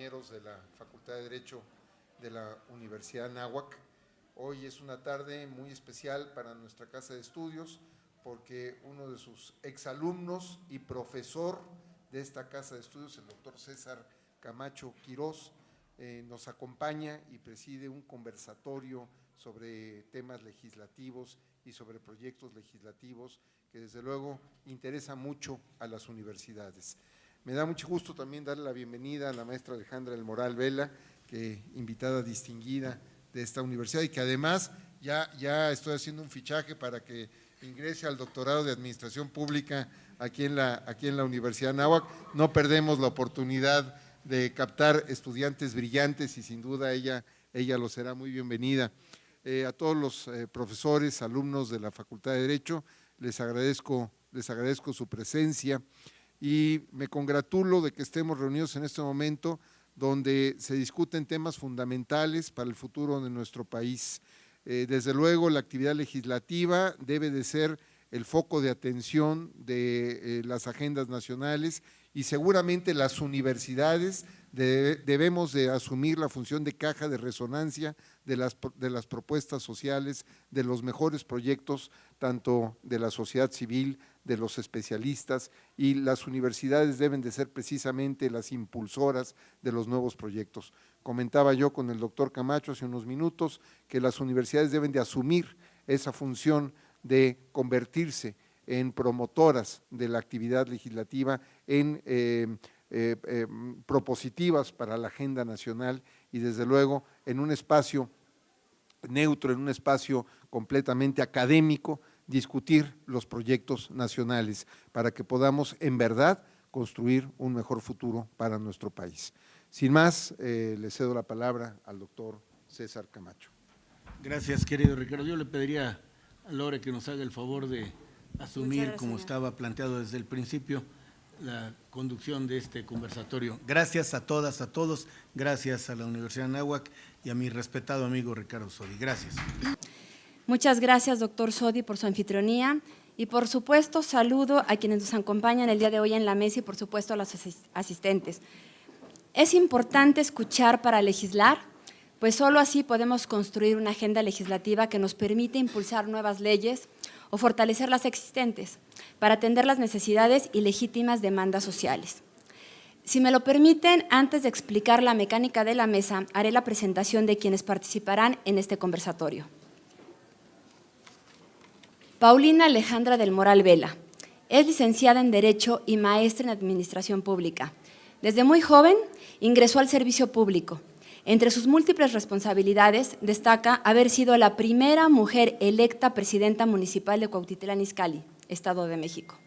compañeros de la Facultad de Derecho de la Universidad Anáhuac. Hoy es una tarde muy especial para nuestra casa de estudios porque uno de sus exalumnos y profesor de esta casa de estudios, el doctor César Camacho Quirós, nos acompaña y preside un conversatorio sobre temas legislativos y sobre proyectos legislativos que desde luego interesa mucho a las universidades. Me da mucho gusto también darle la bienvenida a la maestra Alejandra del Moral Vela, que invitada distinguida de esta universidad y que además ya estoy haciendo un fichaje para que ingrese al doctorado de Administración Pública aquí en la Universidad Anáhuac. No perdemos la oportunidad de captar estudiantes brillantes y sin duda ella lo será. Muy bienvenida. A todos los profesores, alumnos de la Facultad de Derecho, les agradezco su presencia y me congratulo de que estemos reunidos en este momento donde se discuten temas fundamentales para el futuro de nuestro país. Desde luego, la actividad legislativa debe de ser el foco de atención de las agendas nacionales y seguramente las universidades debemos de asumir la función de caja de resonancia de las propuestas sociales, de los mejores proyectos, tanto de la sociedad civil, de los especialistas, y las universidades deben de ser precisamente las impulsoras de los nuevos proyectos. Comentaba yo con el doctor Camacho hace unos minutos que las universidades deben de asumir esa función de convertirse en promotoras de la actividad legislativa, en propositivas para la agenda nacional y desde luego en un espacio neutro, en un espacio completamente académico, discutir los proyectos nacionales para que podamos en verdad construir un mejor futuro para nuestro país. Sin más, le cedo la palabra al doctor César Camacho. Gracias, querido Ricardo. Yo le pediría a Lore que nos haga el favor de asumir, como estaba planteado desde el principio, la conducción de este conversatorio. Gracias a todas, a todos, gracias a la Universidad Anáhuac y a mi respetado amigo Ricardo Sodi. Gracias. Muchas gracias, doctor Sodi, por su anfitrionía y por supuesto saludo a quienes nos acompañan el día de hoy en la mesa y por supuesto a los asistentes. Es importante escuchar para legislar, pues solo así podemos construir una agenda legislativa que nos permite impulsar nuevas leyes o fortalecer las existentes para atender las necesidades y legítimas demandas sociales. Si me lo permiten, antes de explicar la mecánica de la mesa, haré la presentación de quienes participarán en este conversatorio. Paulina Alejandra del Moral Vela es licenciada en Derecho y maestra en Administración Pública. Desde muy joven ingresó al servicio público. Entre sus múltiples responsabilidades destaca haber sido la primera mujer electa presidenta municipal de Cuautitlán Izcalli, Estado de México.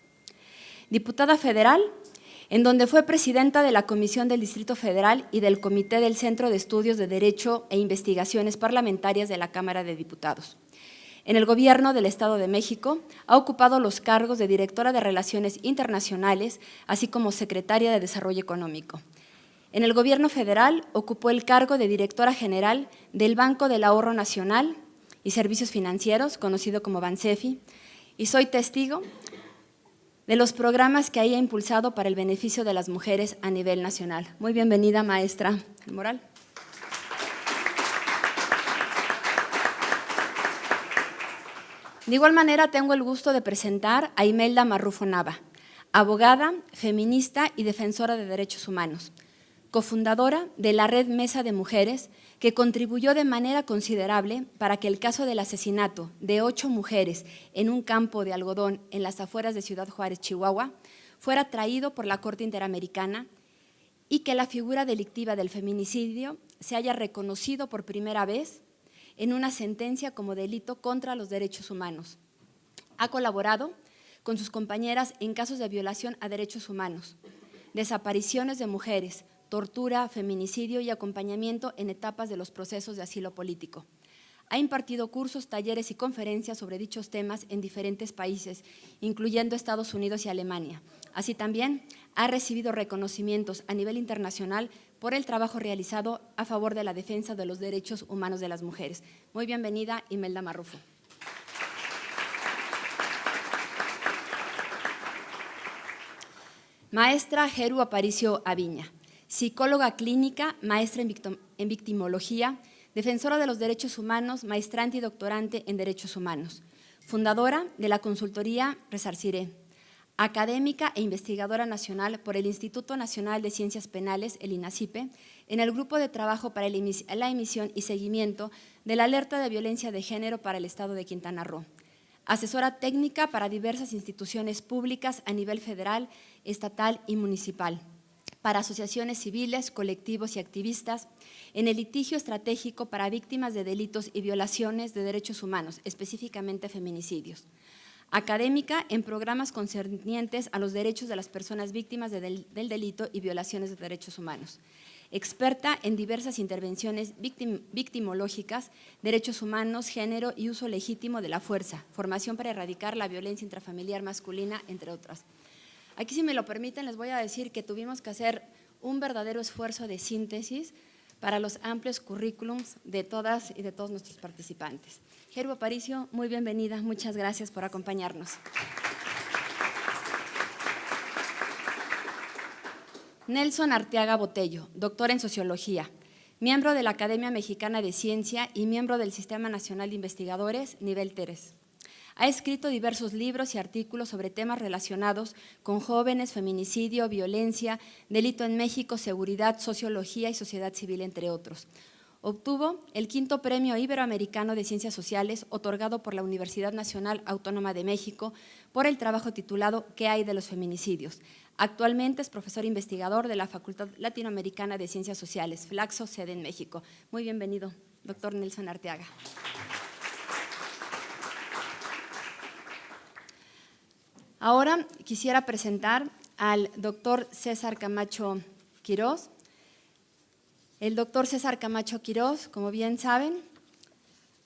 Diputada federal, en donde fue presidenta de la Comisión del Distrito Federal y del Comité del Centro de Estudios de Derecho e Investigaciones Parlamentarias de la Cámara de Diputados. En el Gobierno del Estado de México ha ocupado los cargos de Directora de Relaciones Internacionales, así como Secretaria de Desarrollo Económico. En el Gobierno federal ocupó el cargo de Directora General del Banco del Ahorro Nacional y Servicios Financieros, conocido como Bansefi, y soy testigo de los programas que haya impulsado para el beneficio de las mujeres a nivel nacional. Muy bienvenida, maestra del Moral. De igual manera, tengo el gusto de presentar a Imelda Marrufo Nava, abogada, feminista y defensora de derechos humanos, cofundadora de la Red Mesa de Mujeres, que contribuyó de manera considerable para que el caso del asesinato de 8 mujeres en un campo de algodón en las afueras de Ciudad Juárez, Chihuahua, fuera traído por la Corte Interamericana y que la figura delictiva del feminicidio se haya reconocido por primera vez en una sentencia como delito contra los derechos humanos. Ha colaborado con sus compañeras en casos de violación a derechos humanos, desapariciones de mujeres, tortura, feminicidio y acompañamiento en etapas de los procesos de asilo político. Ha impartido cursos, talleres y conferencias sobre dichos temas en diferentes países, incluyendo Estados Unidos y Alemania. Así también ha recibido reconocimientos a nivel internacional por el trabajo realizado a favor de la defensa de los derechos humanos de las mujeres. Muy bienvenida, Imelda Marrufo. Maestra Jeru Aparicio Aviña, psicóloga clínica, maestra en victimología, defensora de los derechos humanos, maestrante y doctorante en derechos humanos, fundadora de la consultoría Resarciré, académica e investigadora nacional por el Instituto Nacional de Ciencias Penales, el INACIPE, en el grupo de trabajo para la emisión y seguimiento de la alerta de violencia de género para el Estado de Quintana Roo, asesora técnica para diversas instituciones públicas a nivel federal, estatal y municipal, para asociaciones civiles, colectivos y activistas, en el litigio estratégico para víctimas de delitos y violaciones de derechos humanos, específicamente feminicidios. Académica en programas concernientes a los derechos de las personas víctimas del delito y violaciones de derechos humanos. Experta en diversas intervenciones victimológicas, derechos humanos, género y uso legítimo de la fuerza, formación para erradicar la violencia intrafamiliar masculina, entre otras. Aquí, si me lo permiten, les voy a decir que tuvimos que hacer un verdadero esfuerzo de síntesis para los amplios currículums de todas y de todos nuestros participantes. Gerbo Aparicio, muy bienvenida, muchas gracias por acompañarnos. Nelson Arteaga Botello, doctor en Sociología, miembro de la Academia Mexicana de Ciencia y miembro del Sistema Nacional de Investigadores, nivel 3. Ha escrito diversos libros y artículos sobre temas relacionados con jóvenes, feminicidio, violencia, delito en México, seguridad, sociología y sociedad civil, entre otros. Obtuvo el 5º Premio Iberoamericano de Ciencias Sociales, otorgado por la Universidad Nacional Autónoma de México, por el trabajo titulado ¿Qué hay de los feminicidios? Actualmente es profesor investigador de la Facultad Latinoamericana de Ciencias Sociales, FLACSO, sede en México. Muy bienvenido, doctor Nelson Arteaga. Ahora quisiera presentar al doctor César Camacho Quirós. El doctor César Camacho Quirós, como bien saben,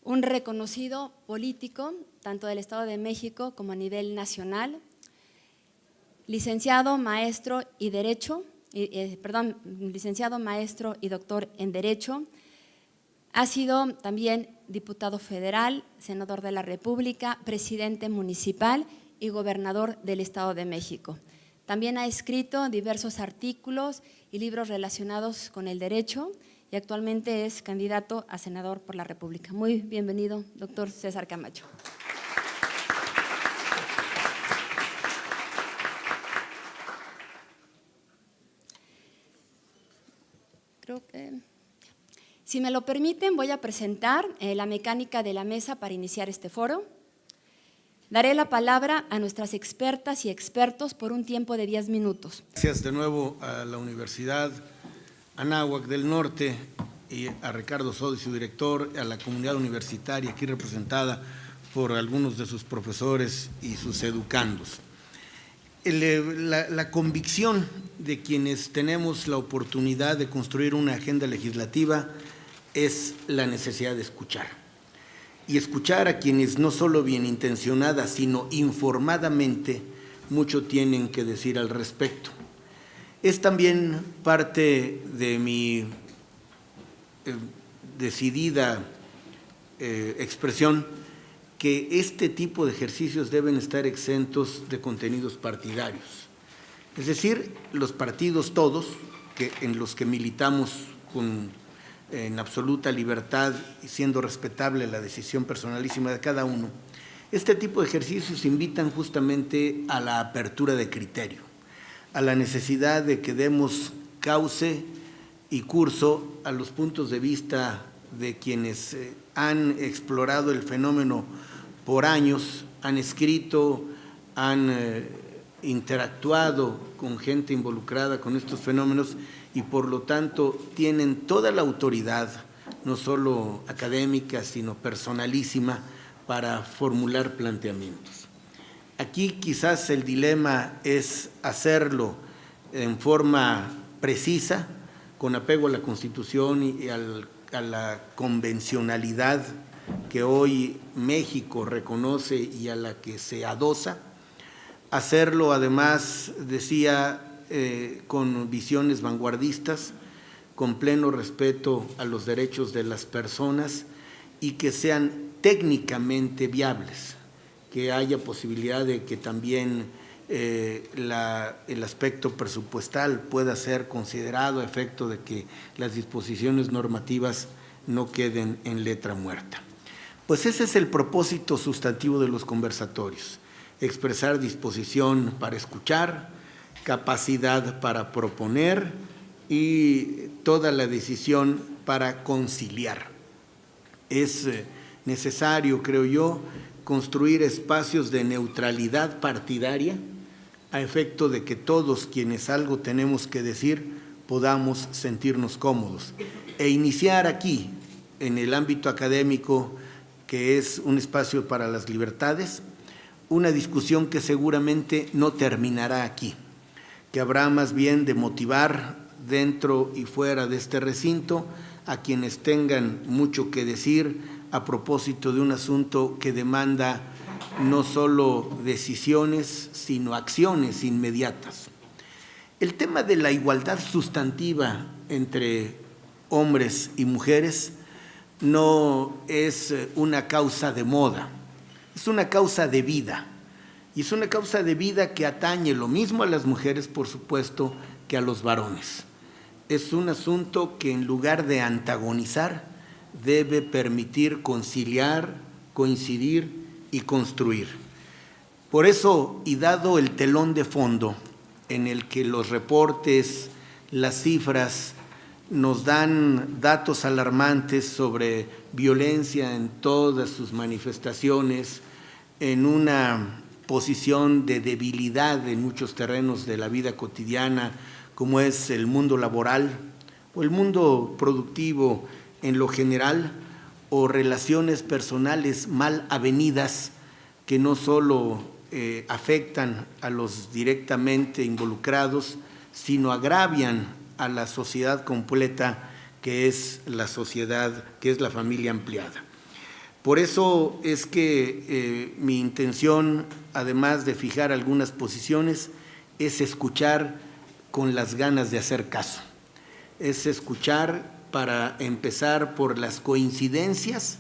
un reconocido político, tanto del Estado de México como a nivel nacional, licenciado, maestro y doctor en Derecho. Ha sido también diputado federal, senador de la República, presidente municipal y gobernador del Estado de México. También ha escrito diversos artículos y libros relacionados con el derecho y actualmente es candidato a senador por la República. Muy bienvenido, doctor César Camacho. Creo que, si me lo permiten, voy a presentar la mecánica de la mesa para iniciar este foro. Daré la palabra a nuestras expertas y expertos por un tiempo de 10 minutos. Gracias de nuevo a la Universidad Anáhuac del Norte y a Ricardo Sodi, su director, a la comunidad universitaria aquí representada por algunos de sus profesores y sus educandos. La convicción de quienes tenemos la oportunidad de construir una agenda legislativa es la necesidad de escuchar. Y escuchar a quienes no solo bien intencionadas, sino informadamente, mucho tienen que decir al respecto. Es también parte de mi decidida expresión que este tipo de ejercicios deben estar exentos de contenidos partidarios. Es decir, los partidos todos, en los que militamos en absoluta libertad y siendo respetable la decisión personalísima de cada uno, este tipo de ejercicios invitan justamente a la apertura de criterio, a la necesidad de que demos cauce y curso a los puntos de vista de quienes han explorado el fenómeno por años, han escrito, han interactuado con gente involucrada con estos fenómenos y por lo tanto tienen toda la autoridad, no solo académica, sino personalísima, para formular planteamientos. Aquí quizás el dilema es hacerlo en forma precisa, con apego a la Constitución y a la convencionalidad que hoy México reconoce y a la que se adosa, hacerlo además, decía, con visiones vanguardistas, con pleno respeto a los derechos de las personas y que sean técnicamente viables, que haya posibilidad de que también el aspecto presupuestal pueda ser considerado a efecto de que las disposiciones normativas no queden en letra muerta. Pues ese es el propósito sustantivo de los conversatorios: expresar disposición para escuchar, capacidad para proponer y toda la decisión para conciliar. Es necesario, creo yo, construir espacios de neutralidad partidaria a efecto de que todos quienes algo tenemos que decir podamos sentirnos cómodos e iniciar aquí, en el ámbito académico, que es un espacio para las libertades, una discusión que seguramente no terminará aquí, que habrá más bien de motivar dentro y fuera de este recinto a quienes tengan mucho que decir a propósito de un asunto que demanda no solo decisiones, sino acciones inmediatas. El tema de la igualdad sustantiva entre hombres y mujeres no es una causa de moda, es una causa de vida. Y es una causa de vida que atañe lo mismo a las mujeres, por supuesto, que a los varones. Es un asunto que, en lugar de antagonizar, debe permitir conciliar, coincidir y construir. Por eso, y dado el telón de fondo en el que los reportes, las cifras nos dan datos alarmantes sobre violencia en todas sus manifestaciones, en una posición de debilidad en muchos terrenos de la vida cotidiana, como es el mundo laboral o el mundo productivo en lo general, o relaciones personales mal avenidas que no solo afectan a los directamente involucrados, sino agravian a la sociedad completa, que es la sociedad, que es la familia ampliada. Por eso es que mi intención, además de fijar algunas posiciones, es escuchar con las ganas de hacer caso. Es escuchar para empezar por las coincidencias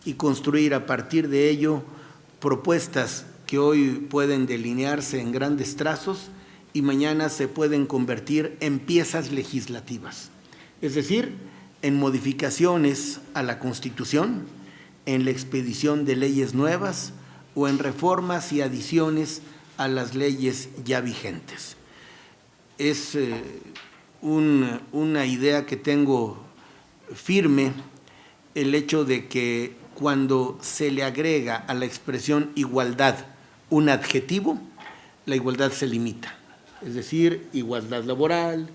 y construir a partir de ello propuestas que hoy pueden delinearse en grandes trazos y mañana se pueden convertir en piezas legislativas, es decir, en modificaciones a la Constitución, en la expedición de leyes nuevas o en reformas y adiciones a las leyes ya vigentes. Es una idea que tengo firme, el hecho de que cuando se le agrega a la expresión igualdad un adjetivo, la igualdad se limita. Es decir, igualdad laboral,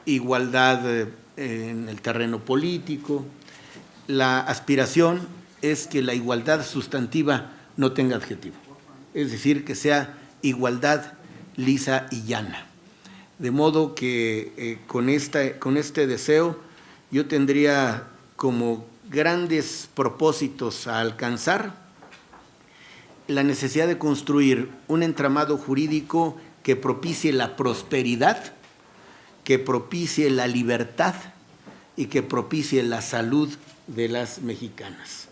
igualdad en el terreno político. La aspiración es que la igualdad sustantiva no tenga adjetivo, es decir, que sea igualdad lisa y llana. De modo que con este deseo yo tendría como grandes propósitos a alcanzar la necesidad de construir un entramado jurídico que propicie la prosperidad, que propicie la libertad y que propicie la salud de las mexicanas.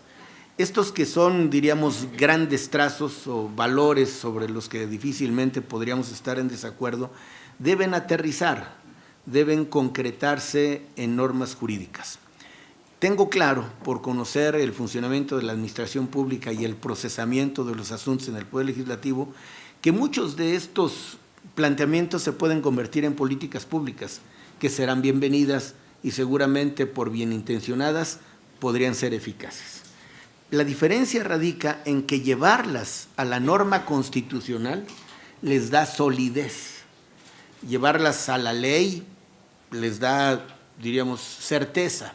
Estos que son, diríamos, grandes trazos o valores sobre los que difícilmente podríamos estar en desacuerdo, deben aterrizar, deben concretarse en normas jurídicas. Tengo claro, por conocer el funcionamiento de la administración pública y el procesamiento de los asuntos en el Poder Legislativo, que muchos de estos planteamientos se pueden convertir en políticas públicas, que serán bienvenidas y seguramente, por bien intencionadas, podrían ser eficaces. La diferencia radica en que llevarlas a la norma constitucional les da solidez. Llevarlas a la ley les da, diríamos, certeza.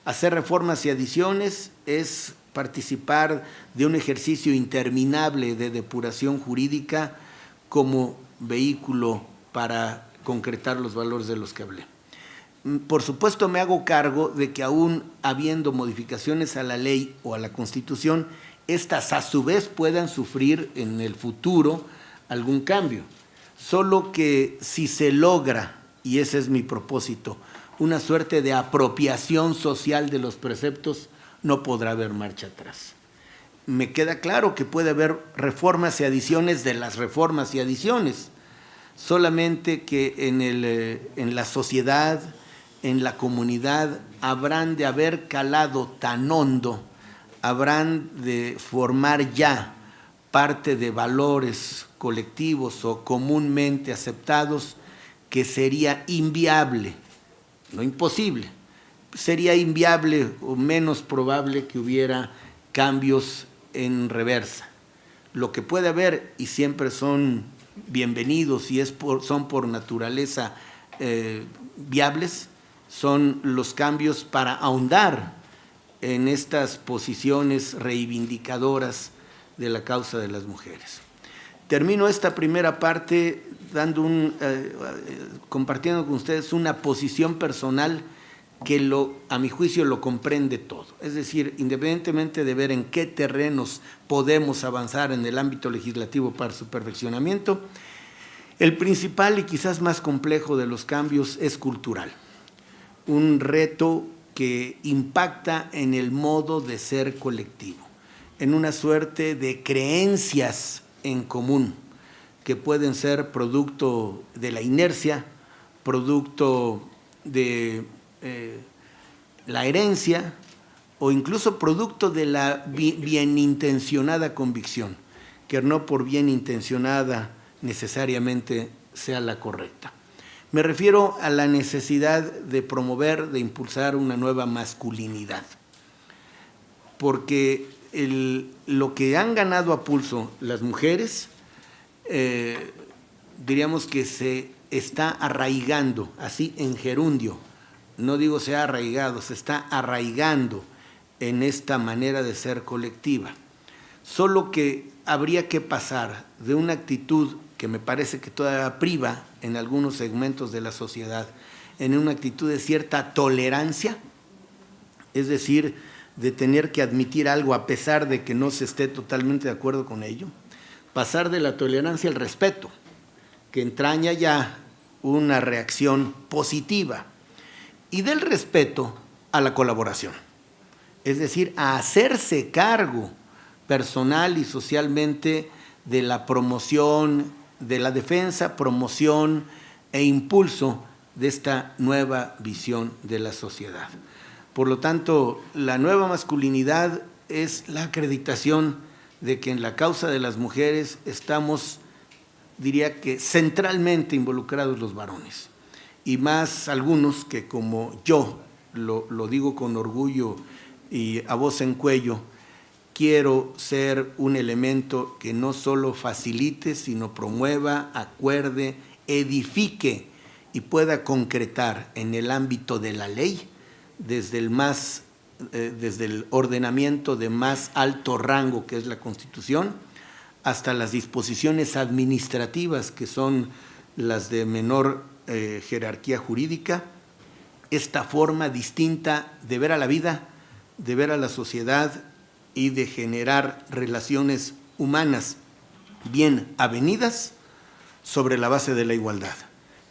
Hacer reformas y adiciones es participar de un ejercicio interminable de depuración jurídica como vehículo para concretar los valores de los que hablé. Por supuesto, me hago cargo de que aún habiendo modificaciones a la ley o a la Constitución, estas a su vez puedan sufrir en el futuro algún cambio. Solo que si se logra, y ese es mi propósito, una suerte de apropiación social de los preceptos, no podrá haber marcha atrás. me queda claro que puede haber reformas y adiciones de las reformas y adiciones, solamente que en la sociedad, en la comunidad, habrán de haber calado tan hondo, habrán de formar ya parte de valores colectivos o comúnmente aceptados que sería inviable, no imposible, sería inviable o menos probable que hubiera cambios en reversa. Lo que puede haber, y siempre son bienvenidos y son por naturaleza viables, son los cambios para ahondar en estas posiciones reivindicadoras de la causa de las mujeres. Termino esta primera parte compartiendo con ustedes una posición personal que a mi juicio lo comprende todo. Es decir, independientemente de ver en qué terrenos podemos avanzar en el ámbito legislativo para su perfeccionamiento, el principal y quizás más complejo de los cambios es cultural. Un reto que impacta en el modo de ser colectivo, en una suerte de creencias en común que pueden ser producto de la inercia, producto de la herencia o incluso producto de la bienintencionada convicción, que no por bien intencionada necesariamente sea la correcta. Me refiero a la necesidad de promover, de impulsar una nueva masculinidad, porque lo que han ganado a pulso las mujeres, diríamos que se está arraigando, así en gerundio, no digo se ha arraigado, se está arraigando en esta manera de ser colectiva. Solo que habría que pasar de una actitud que me parece que todavía priva en algunos segmentos de la sociedad, en una actitud de cierta tolerancia, es decir, de tener que admitir algo a pesar de que no se esté totalmente de acuerdo con ello, pasar de la tolerancia al respeto, que entraña ya una reacción positiva, y del respeto a la colaboración, es decir, a hacerse cargo personal y socialmente de la promoción, de la defensa, promoción e impulso de esta nueva visión de la sociedad. Por lo tanto, la nueva masculinidad es la acreditación de que en la causa de las mujeres estamos, diría que centralmente involucrados los varones, y más algunos que, como yo lo digo con orgullo y a voz en cuello, quiero ser un elemento que no solo facilite, sino promueva, acuerde, edifique y pueda concretar en el ámbito de la ley, desde el ordenamiento de más alto rango, que es la Constitución, hasta las disposiciones administrativas, que son las de menor jerarquía jurídica, esta forma distinta de ver a la vida, de ver a la sociedad y de generar relaciones humanas bien avenidas sobre la base de la igualdad,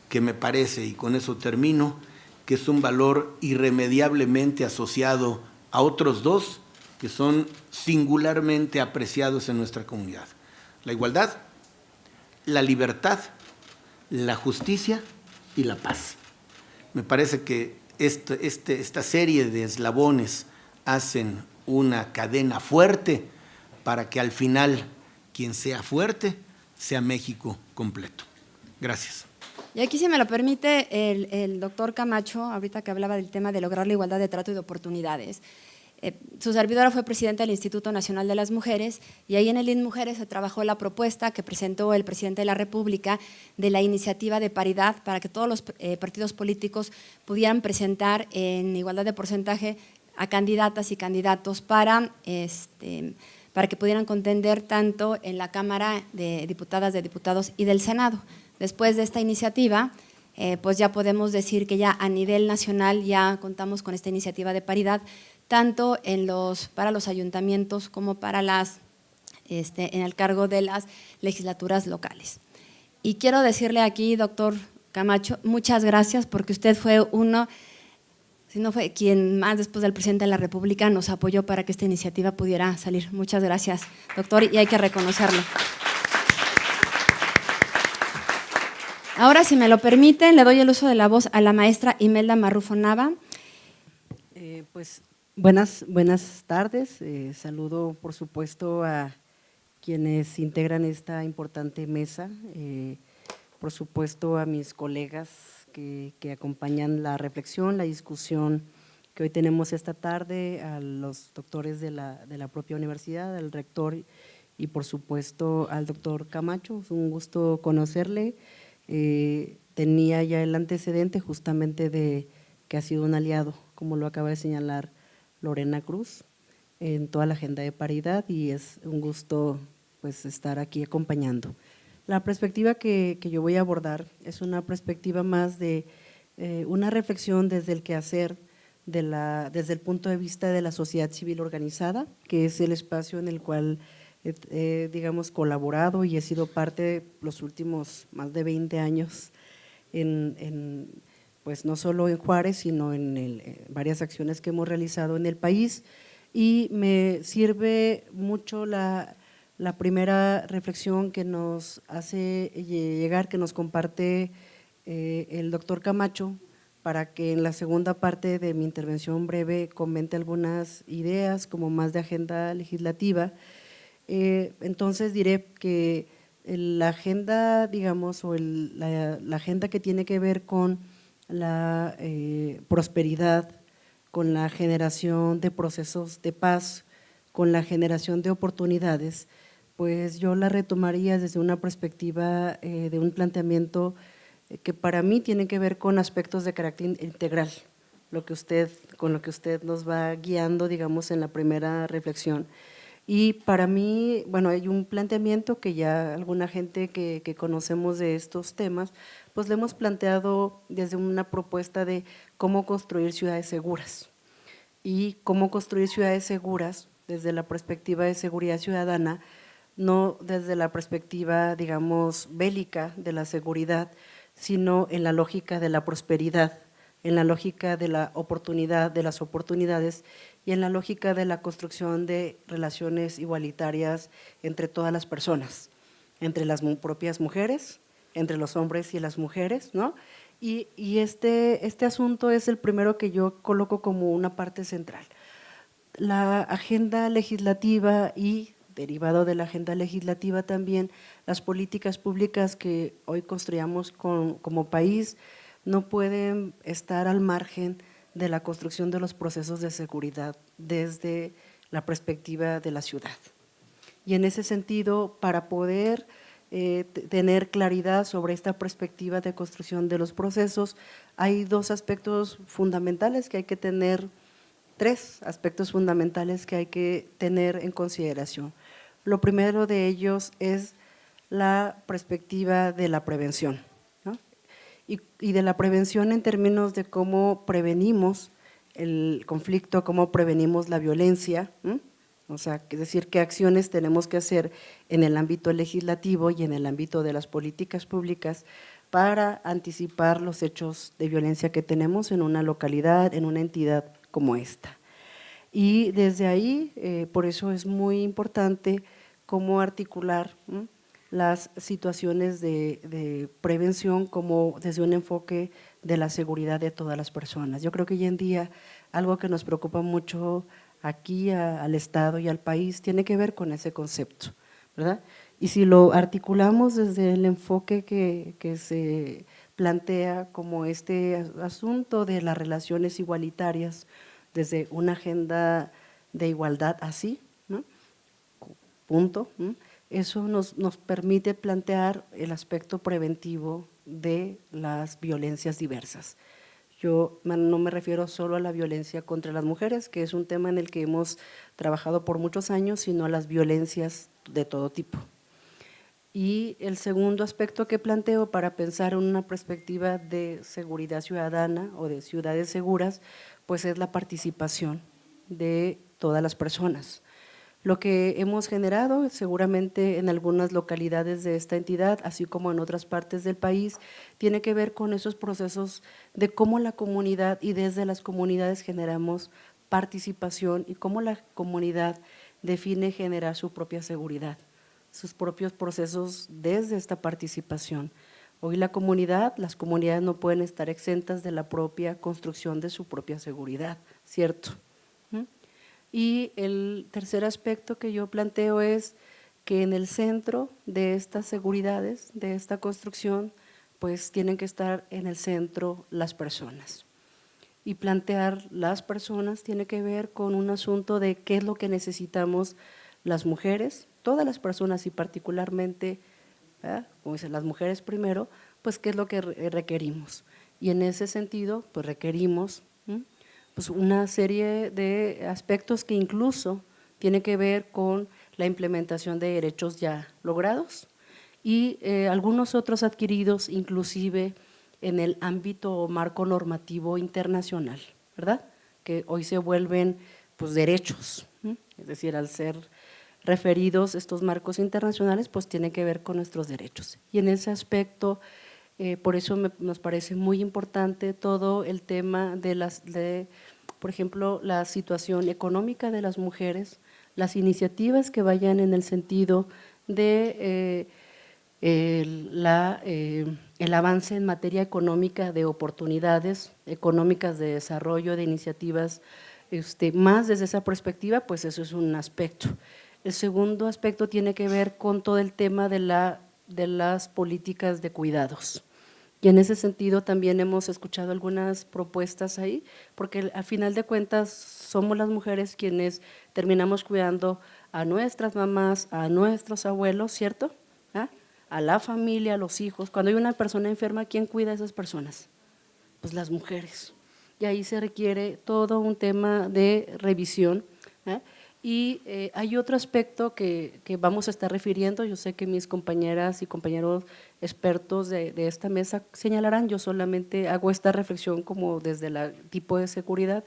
que me parece, y con eso termino, que es un valor irremediablemente asociado a otros dos que son singularmente apreciados en nuestra comunidad: la igualdad, la libertad, la justicia y la paz. Me parece que esta serie de eslabones hacen una cadena fuerte para que al final quien sea fuerte sea México completo. Gracias. Y aquí, si me lo permite, el doctor Camacho, ahorita que hablaba del tema de lograr la igualdad de trato y de oportunidades, su servidora fue presidenta del Instituto Nacional de las Mujeres, y ahí en el INMujeres se trabajó la propuesta que presentó el presidente de la República de la iniciativa de paridad para que todos los partidos políticos pudieran presentar en igualdad de porcentaje a candidatas y candidatos para que pudieran contender tanto en la Cámara de Diputadas, de Diputados y del Senado. Después de esta iniciativa, pues ya podemos decir que ya a nivel nacional ya contamos con esta iniciativa de paridad, tanto para los ayuntamientos como para en el cargo de las legislaturas locales. Y quiero decirle aquí, doctor Camacho, muchas gracias, porque usted fue si no fue quien más después del presidente de la República nos apoyó para que esta iniciativa pudiera salir. Muchas gracias, doctor, y hay que reconocerlo. Ahora, si me lo permiten, le doy el uso de la voz a la maestra Imelda Marrufo Nava. Pues buenas tardes. Saludo, por supuesto, a quienes integran esta importante mesa, por supuesto a mis colegas que acompañan la reflexión, la discusión que hoy tenemos esta tarde, a los doctores de la propia universidad, al rector y por supuesto al doctor Camacho. Es un gusto conocerle. Tenía ya el antecedente justamente de que ha sido un aliado, como lo acaba de señalar Lorena Cruz, en toda la agenda de paridad, y es un gusto pues estar aquí acompañando. La perspectiva que yo voy a abordar es una perspectiva más de una reflexión desde el quehacer, desde el punto de vista de la sociedad civil organizada, que es el espacio en el cual digamos, colaborado y he sido parte los últimos más de 20 años pues no solo en Juárez, sino en varias acciones que hemos realizado en el país, y me sirve mucho la primera reflexión que nos hace llegar, que nos comparte el doctor Camacho, para que en la segunda parte de mi intervención breve comente algunas ideas como más de agenda legislativa. Entonces diré que la agenda, digamos, o la agenda que tiene que ver con la prosperidad, con la generación de procesos de paz, con la generación de oportunidades, pues yo la retomaría desde una perspectiva de un planteamiento que para mí tiene que ver con aspectos de carácter integral, con lo que usted nos va guiando, digamos, en la primera reflexión. Y para mí, bueno, hay un planteamiento que ya alguna gente que conocemos de estos temas, pues le hemos planteado desde una propuesta de cómo construir ciudades seguras. Y cómo construir ciudades seguras desde la perspectiva de seguridad ciudadana, no desde la perspectiva, digamos, bélica de la seguridad, sino en la lógica de la prosperidad, en la lógica de la oportunidad, de las oportunidades, y en la lógica de la construcción de relaciones igualitarias entre todas las personas, entre las propias mujeres, entre los hombres y las mujeres, ¿no? Y este asunto es el primero que yo coloco como una parte central. La agenda legislativa y, derivado de la agenda legislativa también, las políticas públicas que hoy construyamos como país no pueden estar al margen de la construcción de los procesos de seguridad desde la perspectiva de la ciudad. Y en ese sentido, para poder tener claridad sobre esta perspectiva de construcción de los procesos, hay dos aspectos fundamentales que hay que tener, tres aspectos fundamentales que hay que tener en consideración. Lo primero de ellos es la perspectiva de la prevención, ¿no? Y de la prevención en términos de cómo prevenimos el conflicto, cómo prevenimos la violencia, ¿no? O sea, es decir, qué acciones tenemos que hacer en el ámbito legislativo y en el ámbito de las políticas públicas para anticipar los hechos de violencia que tenemos en una localidad, en una entidad como esta. Y desde ahí, por eso es muy importante cómo articular las situaciones de prevención como desde un enfoque de la seguridad de todas las personas. Yo creo que hoy en día algo que nos preocupa mucho aquí al Estado y al país tiene que ver con ese concepto, ¿verdad? Y si lo articulamos desde el enfoque que se plantea como este asunto de las relaciones igualitarias, desde una agenda de igualdad así, ¿no? Punto, ¿no? Eso nos permite plantear el aspecto preventivo de las violencias diversas. Yo no me refiero solo a la violencia contra las mujeres, que es un tema en el que hemos trabajado por muchos años, sino a las violencias de todo tipo. Y el segundo aspecto que planteo para pensar en una perspectiva de seguridad ciudadana o de ciudades seguras, pues es la participación de todas las personas. Lo que hemos generado, seguramente en algunas localidades de esta entidad, así como en otras partes del país, tiene que ver con esos procesos de cómo la comunidad y desde las comunidades generamos participación y cómo la comunidad define generar su propia seguridad, sus propios procesos desde esta participación. Hoy las comunidades no pueden estar exentas de la propia construcción de su propia seguridad, ¿cierto? Y el tercer aspecto que yo planteo es que en el centro de estas seguridades, de esta construcción, pues tienen que estar en el centro las personas. Y plantear las personas tiene que ver con un asunto de qué es lo que necesitamos las mujeres, todas las personas y particularmente, ¿verdad?, como dicen, las mujeres primero, pues qué es lo que requerimos. Y en ese sentido, pues requerimos pues una serie de aspectos que incluso tiene que ver con la implementación de derechos ya logrados y algunos otros adquiridos inclusive en el ámbito o marco normativo internacional, ¿verdad?, que hoy se vuelven pues derechos, es decir, al ser referidos estos marcos internacionales, pues tiene que ver con nuestros derechos. Y en ese aspecto, por eso nos parece muy importante todo el tema de, por ejemplo, la situación económica de las mujeres, las iniciativas que vayan en el sentido de el avance en materia económica, de oportunidades económicas de desarrollo, de iniciativas, más desde esa perspectiva, pues eso es un aspecto. El segundo aspecto tiene que ver con todo el tema de las políticas de cuidados. Y en ese sentido también hemos escuchado algunas propuestas ahí, porque al final de cuentas somos las mujeres quienes terminamos cuidando a nuestras mamás, a nuestros abuelos, ¿cierto?, a la familia, a los hijos. Cuando hay una persona enferma, ¿quién cuida a esas personas? Pues las mujeres. Y ahí se requiere todo un tema de revisión. Y hay otro aspecto que vamos a estar refiriendo, yo sé que mis compañeras y compañeros expertos de esta mesa señalarán, yo solamente hago esta reflexión como desde el tipo de seguridad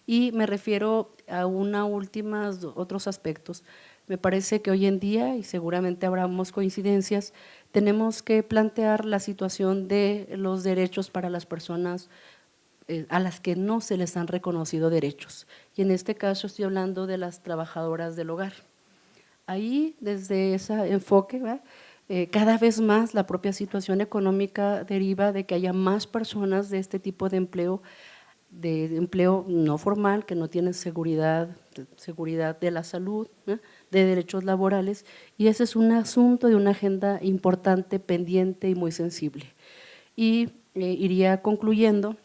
y me refiero a otros aspectos. Me parece que hoy en día, y seguramente habrá coincidencias, tenemos que plantear la situación de los derechos para las personas a las que no se les han reconocido derechos. Y en este caso estoy hablando de las trabajadoras del hogar. Ahí, desde ese enfoque, cada vez más la propia situación económica deriva de que haya más personas de este tipo de empleo no formal, que no tienen seguridad de la salud, de derechos laborales, y ese es un asunto de una agenda importante, pendiente y muy sensible. Y iría concluyendo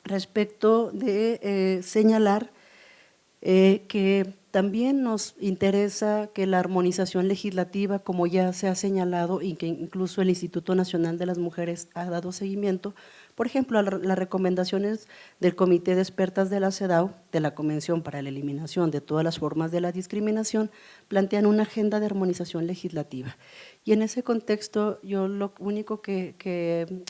respecto de señalar que también nos interesa que la armonización legislativa, como ya se ha señalado y que incluso el Instituto Nacional de las Mujeres ha dado seguimiento, por ejemplo, las recomendaciones del Comité de Expertas de la CEDAW, de la Convención para la Eliminación de todas las formas de la discriminación, plantean una agenda de armonización legislativa. Y en ese contexto, yo lo único que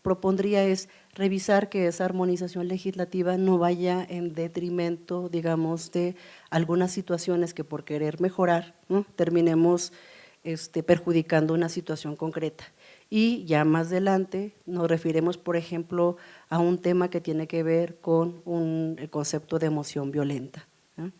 propondría es revisar que esa armonización legislativa no vaya en detrimento, digamos, de algunas situaciones que por querer mejorar, ¿no?, terminemos perjudicando una situación concreta. Y ya más adelante nos referiremos, por ejemplo, a un tema que tiene que ver con el concepto de emoción violenta, ¿no?,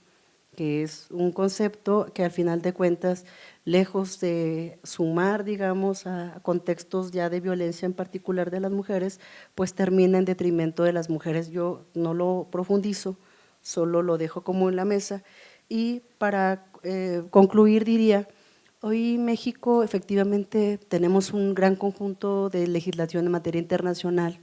que es un concepto que al final de cuentas, lejos de sumar, digamos, a contextos ya de violencia en particular de las mujeres, pues termina en detrimento de las mujeres. Yo no lo profundizo, solo lo dejo como en la mesa. Y para concluir diría, hoy México efectivamente tenemos un gran conjunto de legislación en materia internacional,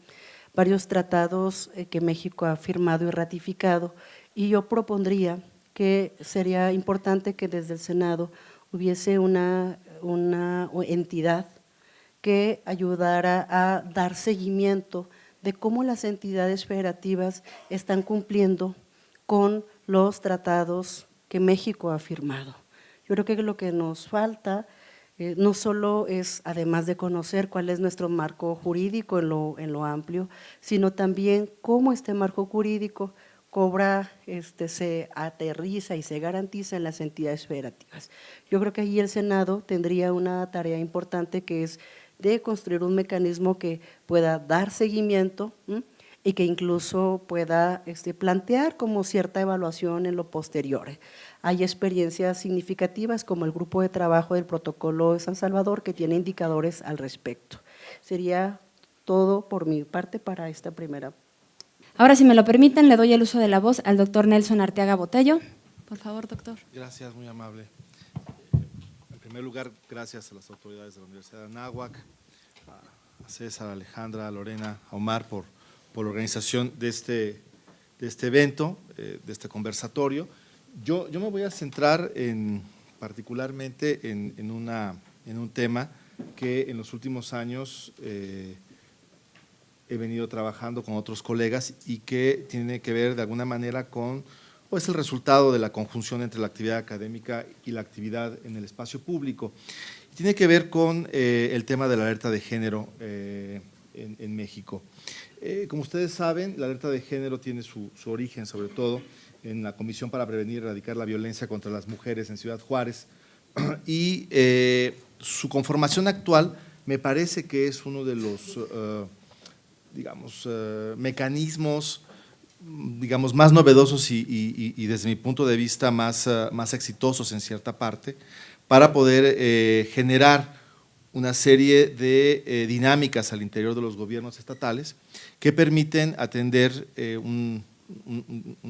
varios tratados que México ha firmado y ratificado, y yo propondría que sería importante que desde el Senado hubiese una entidad que ayudara a dar seguimiento de cómo las entidades federativas están cumpliendo con los tratados que México ha firmado. Yo creo que lo que nos falta no solo es, además de conocer cuál es nuestro marco jurídico en lo amplio, sino también cómo este marco jurídico cobra, se aterriza y se garantiza en las entidades federativas. Yo creo que ahí el Senado tendría una tarea importante, que es de construir un mecanismo que pueda dar seguimiento y que incluso pueda plantear como cierta evaluación en lo posterior. Hay experiencias significativas como el grupo de trabajo del protocolo de San Salvador, que tiene indicadores al respecto. Sería todo por mi parte para esta primera. Ahora, si me lo permiten, le doy el uso de la voz al doctor Nelson Arteaga Botello. Por favor, doctor. Gracias, muy amable. En primer lugar, gracias a las autoridades de la Universidad de Anáhuac, a César, a Alejandra, a Lorena, a Omar por la organización de este evento, de este conversatorio. Yo me voy a centrar particularmente en un tema que en los últimos años he venido trabajando con otros colegas y que tiene que ver de alguna manera con, o es el resultado de la conjunción entre la actividad académica y la actividad en el espacio público. Tiene que ver con el tema de la alerta de género en México. Como ustedes saben, la alerta de género tiene su origen sobre todo en la Comisión para Prevenir y Erradicar la Violencia contra las Mujeres en Ciudad Juárez, y su conformación actual me parece que es uno de los mecanismos más novedosos y desde mi punto de vista más exitosos en cierta parte para poder generar una serie de dinámicas al interior de los gobiernos estatales que permiten atender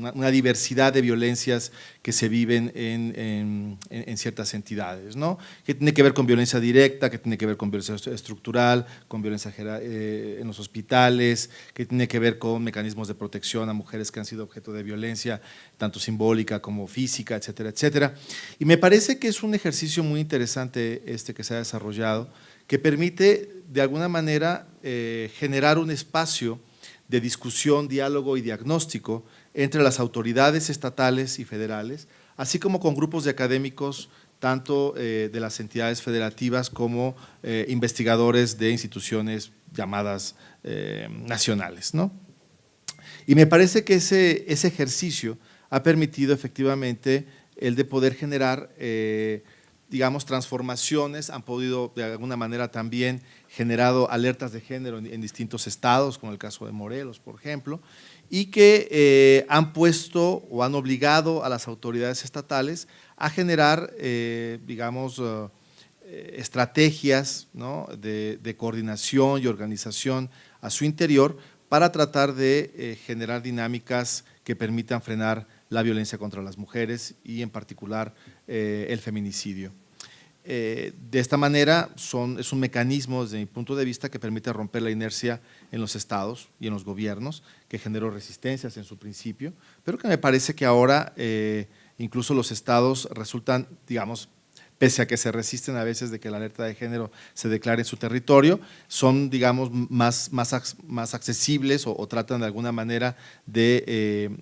una diversidad de violencias que se viven en ciertas entidades, ¿no? Que tiene que ver con violencia directa, que tiene que ver con violencia estructural, con violencia en los hospitales, que tiene que ver con mecanismos de protección a mujeres que han sido objeto de violencia, tanto simbólica como física, etcétera, etcétera. Y me parece que es un ejercicio muy interesante que se ha desarrollado, que permite de alguna manera generar un espacio de discusión, diálogo y diagnóstico entre las autoridades estatales y federales, así como con grupos de académicos, tanto de las entidades federativas como investigadores de instituciones llamadas nacionales, ¿no? Y me parece que ese ejercicio ha permitido efectivamente el de poder generar transformaciones, han podido de alguna manera también generado alertas de género en distintos estados, como el caso de Morelos, por ejemplo, y que han puesto o han obligado a las autoridades estatales a generar, estrategias, ¿no?, de coordinación y organización a su interior para tratar de generar dinámicas que permitan frenar la violencia contra las mujeres y en particular el feminicidio. De esta manera es un mecanismo desde mi punto de vista que permite romper la inercia en los estados y en los gobiernos, que generó resistencias en su principio, pero que me parece que ahora incluso los estados resultan, pese a que se resisten a veces de que la alerta de género se declare en su territorio, son más accesibles o tratan de alguna manera de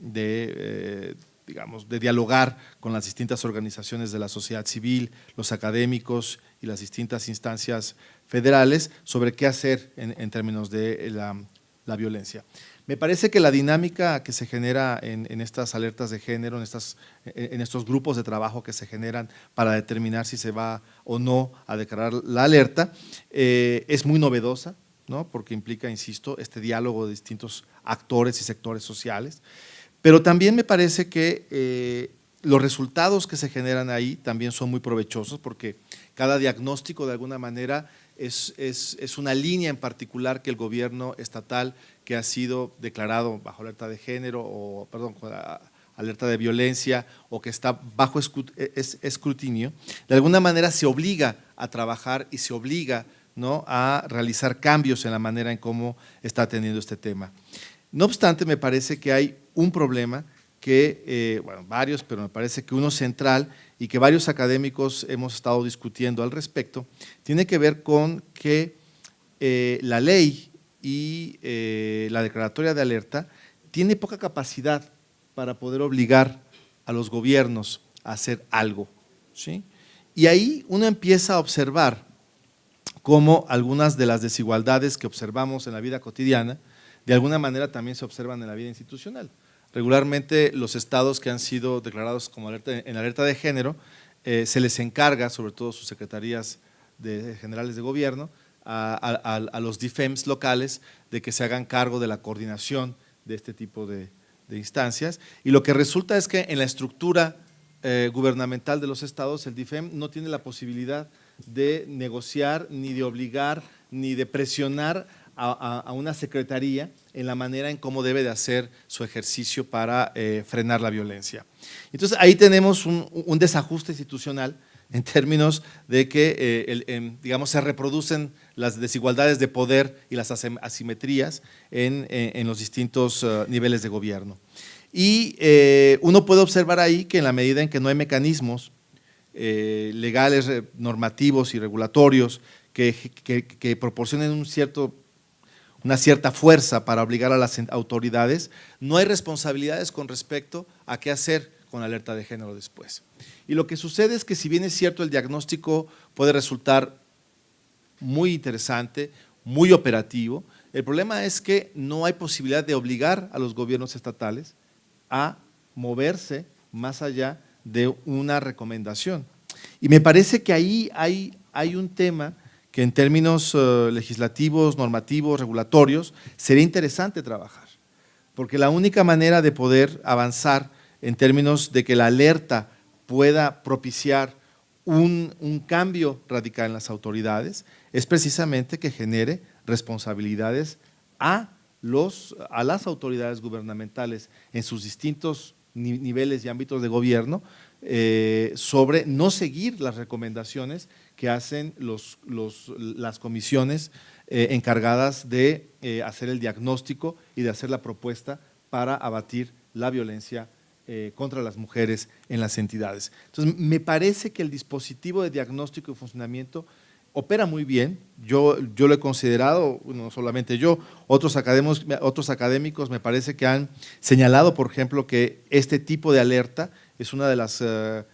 dialogar con las distintas organizaciones de la sociedad civil, los académicos y las distintas instancias federales sobre qué hacer en términos de la violencia. Me parece que la dinámica que se genera en estas alertas de género, en estos grupos de trabajo que se generan para determinar si se va o no a declarar la alerta, es muy novedosa, ¿no?, porque implica, insisto, este diálogo de distintos actores y sectores sociales. Pero también me parece que los resultados que se generan ahí también son muy provechosos, porque cada diagnóstico de alguna manera es una línea en particular que el gobierno estatal que ha sido declarado bajo alerta de género alerta de violencia o que está bajo escrutinio, de alguna manera se obliga a trabajar y se obliga, ¿no?, a realizar cambios en la manera en cómo está atendiendo este tema. No obstante, me parece que hay un problema que, varios, pero me parece que uno central y que varios académicos hemos estado discutiendo al respecto, tiene que ver con que la ley y la declaratoria de alerta tiene poca capacidad para poder obligar a los gobiernos a hacer algo, ¿sí? Y ahí uno empieza a observar cómo algunas de las desigualdades que observamos en la vida cotidiana de alguna manera también se observan en la vida institucional. Regularmente los estados que han sido declarados como en alerta de género, se les encarga, sobre todo sus secretarías generales de gobierno, a los DIFEMS locales de que se hagan cargo de la coordinación de este tipo de instancias, y lo que resulta es que en la estructura gubernamental de los estados, el DIFEM no tiene la posibilidad de negociar, ni de obligar, ni de presionar a una secretaría en la manera en cómo debe de hacer su ejercicio para frenar la violencia. Entonces ahí tenemos un desajuste institucional en términos de que, digamos, se reproducen las desigualdades de poder y las asimetrías en los distintos niveles de gobierno. Y uno puede observar ahí que en la medida en que no hay mecanismos legales, normativos y regulatorios que proporcionen una cierta fuerza para obligar a las autoridades, no hay responsabilidades con respecto a qué hacer con la alerta de género después. Y lo que sucede es que, si bien es cierto, el diagnóstico puede resultar muy interesante, muy operativo, el problema es que no hay posibilidad de obligar a los gobiernos estatales a moverse más allá de una recomendación. Y me parece que ahí hay un tema que en términos legislativos, normativos, regulatorios, sería interesante trabajar, porque la única manera de poder avanzar en términos de que la alerta pueda propiciar un cambio radical en las autoridades es precisamente que genere responsabilidades a las autoridades gubernamentales en sus distintos niveles y ámbitos de gobierno sobre no seguir las recomendaciones que hacen las comisiones encargadas de hacer el diagnóstico y de hacer la propuesta para abatir la violencia contra las mujeres en las entidades. Entonces, me parece que el dispositivo de diagnóstico y funcionamiento opera muy bien. Yo lo he considerado, no solamente yo, otros académicos me parece que han señalado, por ejemplo, que este tipo de alerta es una de las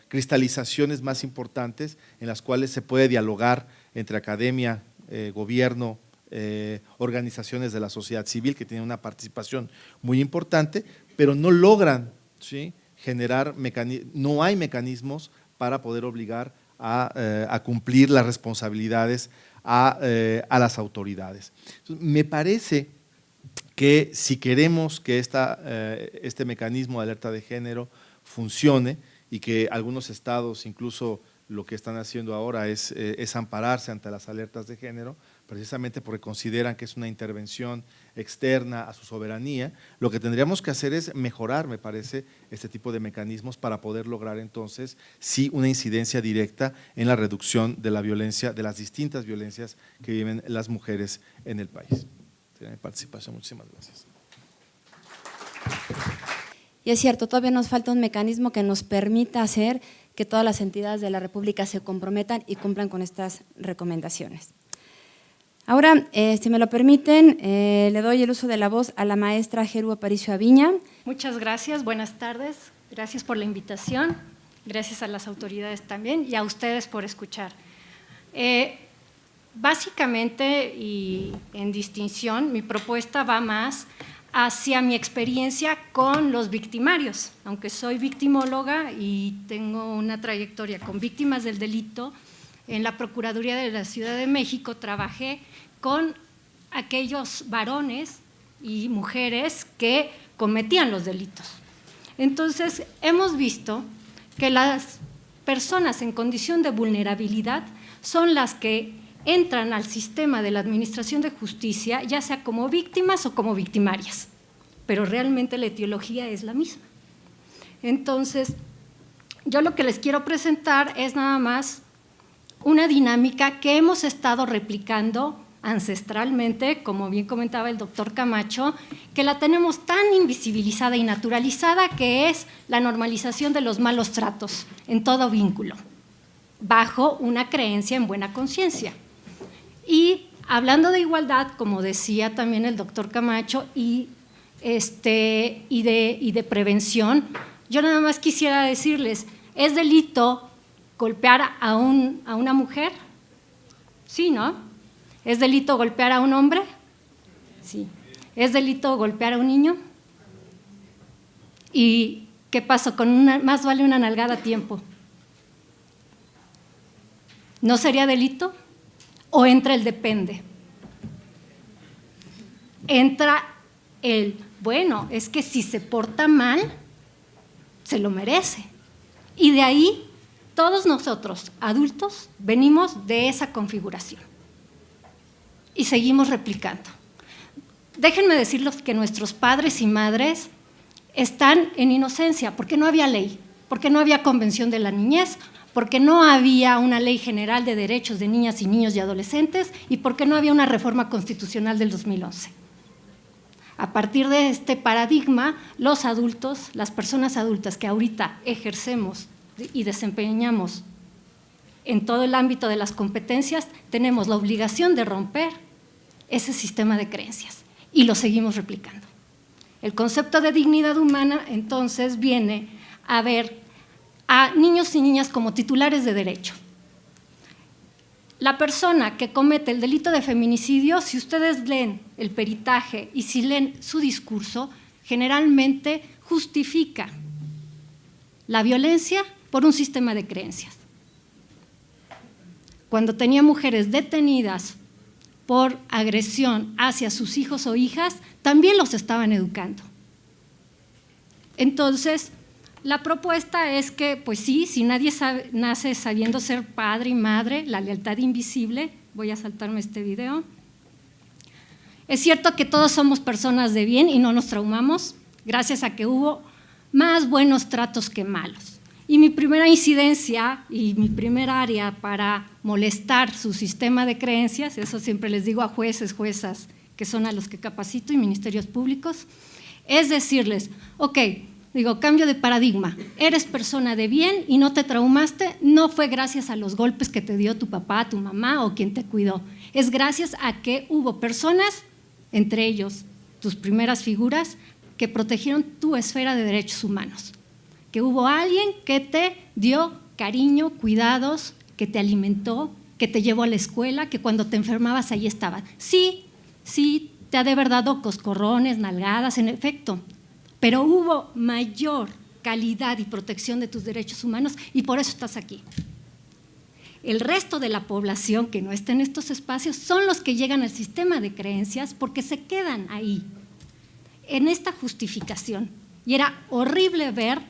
cristalizaciones más importantes en las cuales se puede dialogar entre academia, gobierno, organizaciones de la sociedad civil que tienen una participación muy importante, pero no logran, ¿sí?, generar no hay mecanismos para poder obligar a cumplir las responsabilidades a las autoridades. Entonces, me parece que si queremos que este mecanismo de alerta de género funcione, y que algunos estados incluso lo que están haciendo ahora es ampararse ante las alertas de género, precisamente porque consideran que es una intervención externa a su soberanía, lo que tendríamos que hacer es mejorar, me parece, este tipo de mecanismos para poder lograr entonces sí una incidencia directa en la reducción de la violencia, de las distintas violencias que viven las mujeres en el país. Sería mi participación. Muchísimas gracias. Y es cierto, todavía nos falta un mecanismo que nos permita hacer que todas las entidades de la República se comprometan y cumplan con estas recomendaciones. Ahora, si me lo permiten, le doy el uso de la voz a la maestra Jeru Aparicio Aviña. Muchas gracias, buenas tardes, gracias por la invitación, gracias a las autoridades también y a ustedes por escuchar. Básicamente, y en distinción, mi propuesta va más hacia mi experiencia con los victimarios. Aunque soy victimóloga y tengo una trayectoria con víctimas del delito, en la Procuraduría de la Ciudad de México trabajé con aquellos varones y mujeres que cometían los delitos. Entonces, hemos visto que las personas en condición de vulnerabilidad son las que entran al sistema de la administración de justicia, ya sea como víctimas o como victimarias, pero realmente la etiología es la misma. Entonces, yo lo que les quiero presentar es nada más una dinámica que hemos estado replicando ancestralmente, como bien comentaba el doctor Camacho, que la tenemos tan invisibilizada y naturalizada, que es la normalización de los malos tratos en todo vínculo, bajo una creencia en buena conciencia. Y hablando de igualdad, como decía también el doctor Camacho, y de prevención, yo nada más quisiera decirles, ¿es delito golpear a una mujer? Sí, ¿no? ¿Es delito golpear a un hombre? Sí. ¿Es delito golpear a un niño? ¿Y qué pasó? Más vale una nalgada a tiempo. ¿No sería delito? ¿O entra el depende? Entra bueno, es que si se porta mal, se lo merece. Y de ahí, todos nosotros, adultos, venimos de esa configuración. Y seguimos replicando. Déjenme decirles que nuestros padres y madres están en inocencia, porque no había ley, porque no había convención de la niñez, porque no había una ley general de derechos de niñas y niños y adolescentes y porque no había una reforma constitucional del 2011. A partir de este paradigma, los adultos, las personas adultas que ahorita ejercemos y desempeñamos en todo el ámbito de las competencias, tenemos la obligación de romper ese sistema de creencias y lo seguimos replicando. El concepto de dignidad humana, entonces, viene a ver a niños y niñas como titulares de derecho. La persona que comete el delito de feminicidio, si ustedes leen el peritaje y si leen su discurso, generalmente justifica la violencia por un sistema de creencias. Cuando tenía mujeres detenidas por agresión hacia sus hijos o hijas, también los estaban educando. Entonces, la propuesta es que, pues sí, si nadie nace sabiendo ser padre y madre, la lealtad invisible, voy a saltarme este video. Es cierto que todos somos personas de bien y no nos traumamos, gracias a que hubo más buenos tratos que malos. Y mi primera incidencia y mi primer área para molestar su sistema de creencias, eso siempre les digo a jueces, juezas, que son a los que capacito, y ministerios públicos, es decirles, ok, cambio de paradigma, eres persona de bien y no te traumaste, no fue gracias a los golpes que te dio tu papá, tu mamá o quien te cuidó, es gracias a que hubo personas, entre ellos tus primeras figuras, que protegieron tu esfera de derechos humanos, que hubo alguien que te dio cariño, cuidados, que te alimentó, que te llevó a la escuela, que cuando te enfermabas ahí estaban. Sí, te ha de haber dado coscorrones, nalgadas, en efecto, pero hubo mayor calidad y protección de tus derechos humanos y por eso estás aquí. El resto de la población que no está en estos espacios son los que llegan al sistema de creencias porque se quedan ahí, en esta justificación. Y era horrible ver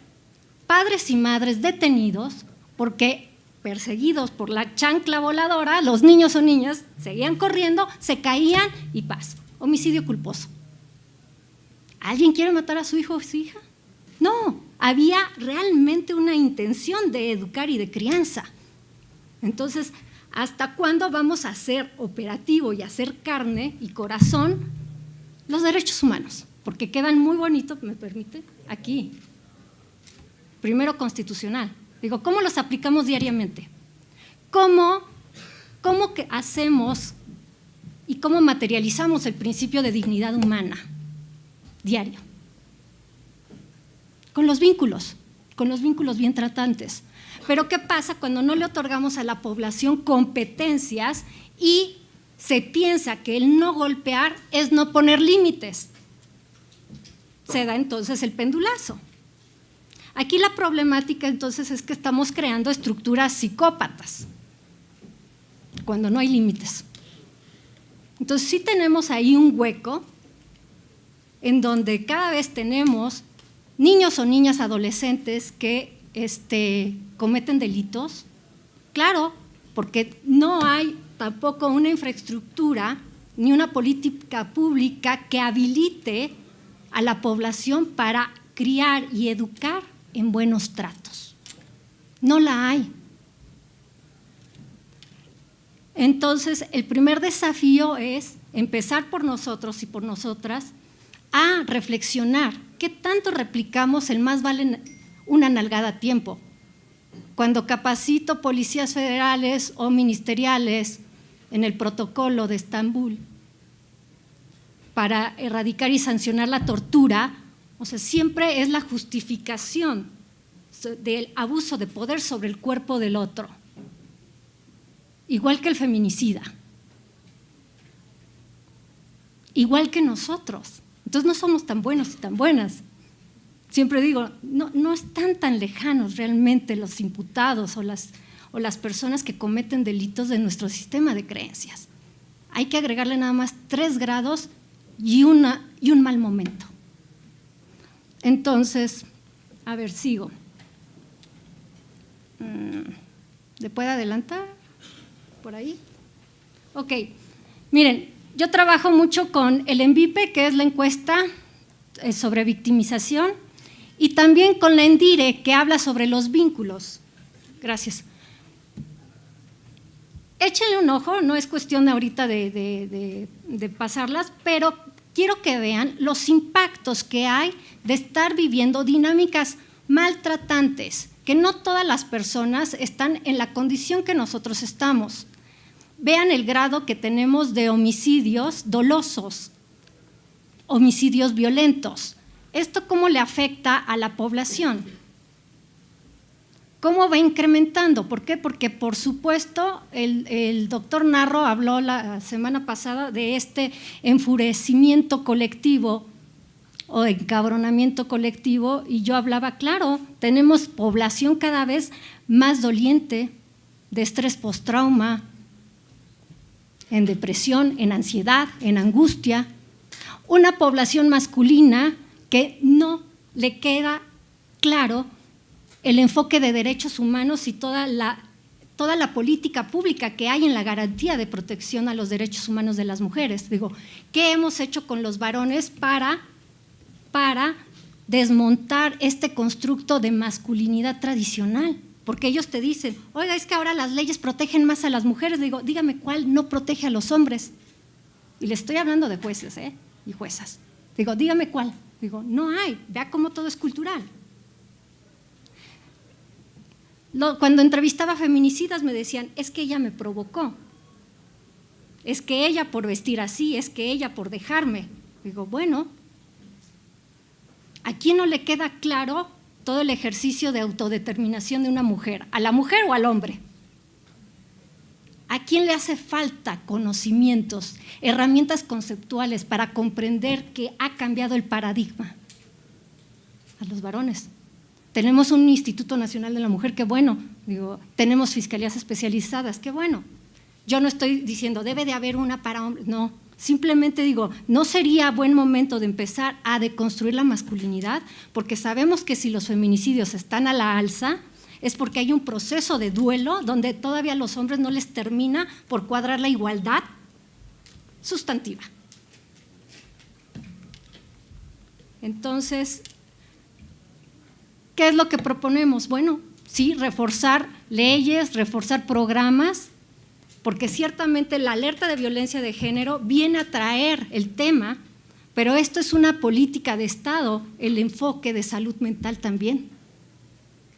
padres y madres detenidos porque perseguidos por la chancla voladora, los niños o niñas seguían corriendo, se caían y paz, homicidio culposo. ¿Alguien quiere matar a su hijo o su hija? No, había realmente una intención de educar y de crianza. Entonces, ¿hasta cuándo vamos a hacer operativo y hacer carne y corazón los derechos humanos? Porque quedan muy bonitos, ¿me permite? Aquí. Primero, constitucional. ¿Cómo los aplicamos diariamente? ¿Cómo que hacemos y cómo materializamos el principio de dignidad humana? Diario, con los vínculos bien tratantes. Pero ¿qué pasa cuando no le otorgamos a la población competencias y se piensa que el no golpear es no poner límites? Se da entonces el pendulazo. Aquí la problemática entonces es que estamos creando estructuras psicópatas cuando no hay límites. Entonces sí tenemos ahí un hueco en donde cada vez tenemos niños o niñas adolescentes que cometen delitos, claro, porque no hay tampoco una infraestructura ni una política pública que habilite a la población para criar y educar en buenos tratos. No la hay. Entonces, el primer desafío es empezar por nosotros y por nosotras a reflexionar qué tanto replicamos el más vale una nalgada a tiempo. Cuando capacito policías federales o ministeriales en el protocolo de Estambul para erradicar y sancionar la tortura, siempre es la justificación del abuso de poder sobre el cuerpo del otro, igual que el feminicida, igual que nosotros. Entonces no somos tan buenos y tan buenas. siempre digo, no están tan lejanos realmente los imputados o las personas que cometen delitos de nuestro sistema de creencias. Hay que agregarle nada más 3 grados y un mal momento. Entonces, a ver, sigo. ¿Le puedo adelantar? ¿Por ahí? Ok, miren, yo trabajo mucho con el ENVIPE, que es la encuesta sobre victimización, y también con la ENDIRE, que habla sobre los vínculos. Gracias. Échenle un ojo, no es cuestión ahorita de pasarlas, pero quiero que vean los impactos que hay de estar viviendo dinámicas maltratantes, que no todas las personas están en la condición que nosotros estamos. Vean el grado que tenemos de homicidios dolosos, homicidios violentos. ¿Esto cómo le afecta a la población? ¿Cómo va incrementando? ¿Por qué? Porque, por supuesto, el doctor Narro habló la semana pasada de este enfurecimiento colectivo o encabronamiento colectivo, y yo hablaba, claro, tenemos población cada vez más doliente, de estrés postrauma, en depresión, en ansiedad, en angustia, una población masculina que no le queda claro el enfoque de derechos humanos y toda la política pública que hay en la garantía de protección a los derechos humanos de las mujeres. Digo, ¿qué hemos hecho con los varones para desmontar este constructo de masculinidad tradicional? Porque ellos te dicen, oiga, es que ahora las leyes protegen más a las mujeres. Digo, dígame cuál no protege a los hombres. Y le estoy hablando de jueces y juezas. Digo, dígame cuál. Digo, no hay, vea cómo todo es cultural. Cuando entrevistaba feminicidas me decían, es que ella me provocó, es que ella por vestir así, es que ella por dejarme. Digo, bueno, ¿a quién no le queda claro todo el ejercicio de autodeterminación de una mujer? ¿A la mujer o al hombre? ¿A quién le hace falta conocimientos, herramientas conceptuales para comprender que ha cambiado el paradigma? A los varones. Tenemos un Instituto Nacional de la Mujer, qué bueno. Digo, tenemos fiscalías especializadas, qué bueno. Yo no estoy diciendo, debe de haber una para hombres, no. Simplemente digo, ¿no sería buen momento de empezar a deconstruir la masculinidad? Porque sabemos que si los feminicidios están a la alza, es porque hay un proceso de duelo donde todavía a los hombres no les termina por cuadrar la igualdad sustantiva. Entonces, ¿qué es lo que proponemos? Bueno, sí, reforzar leyes, reforzar programas, porque ciertamente la alerta de violencia de género viene a traer el tema, pero esto es una política de Estado, el enfoque de salud mental también.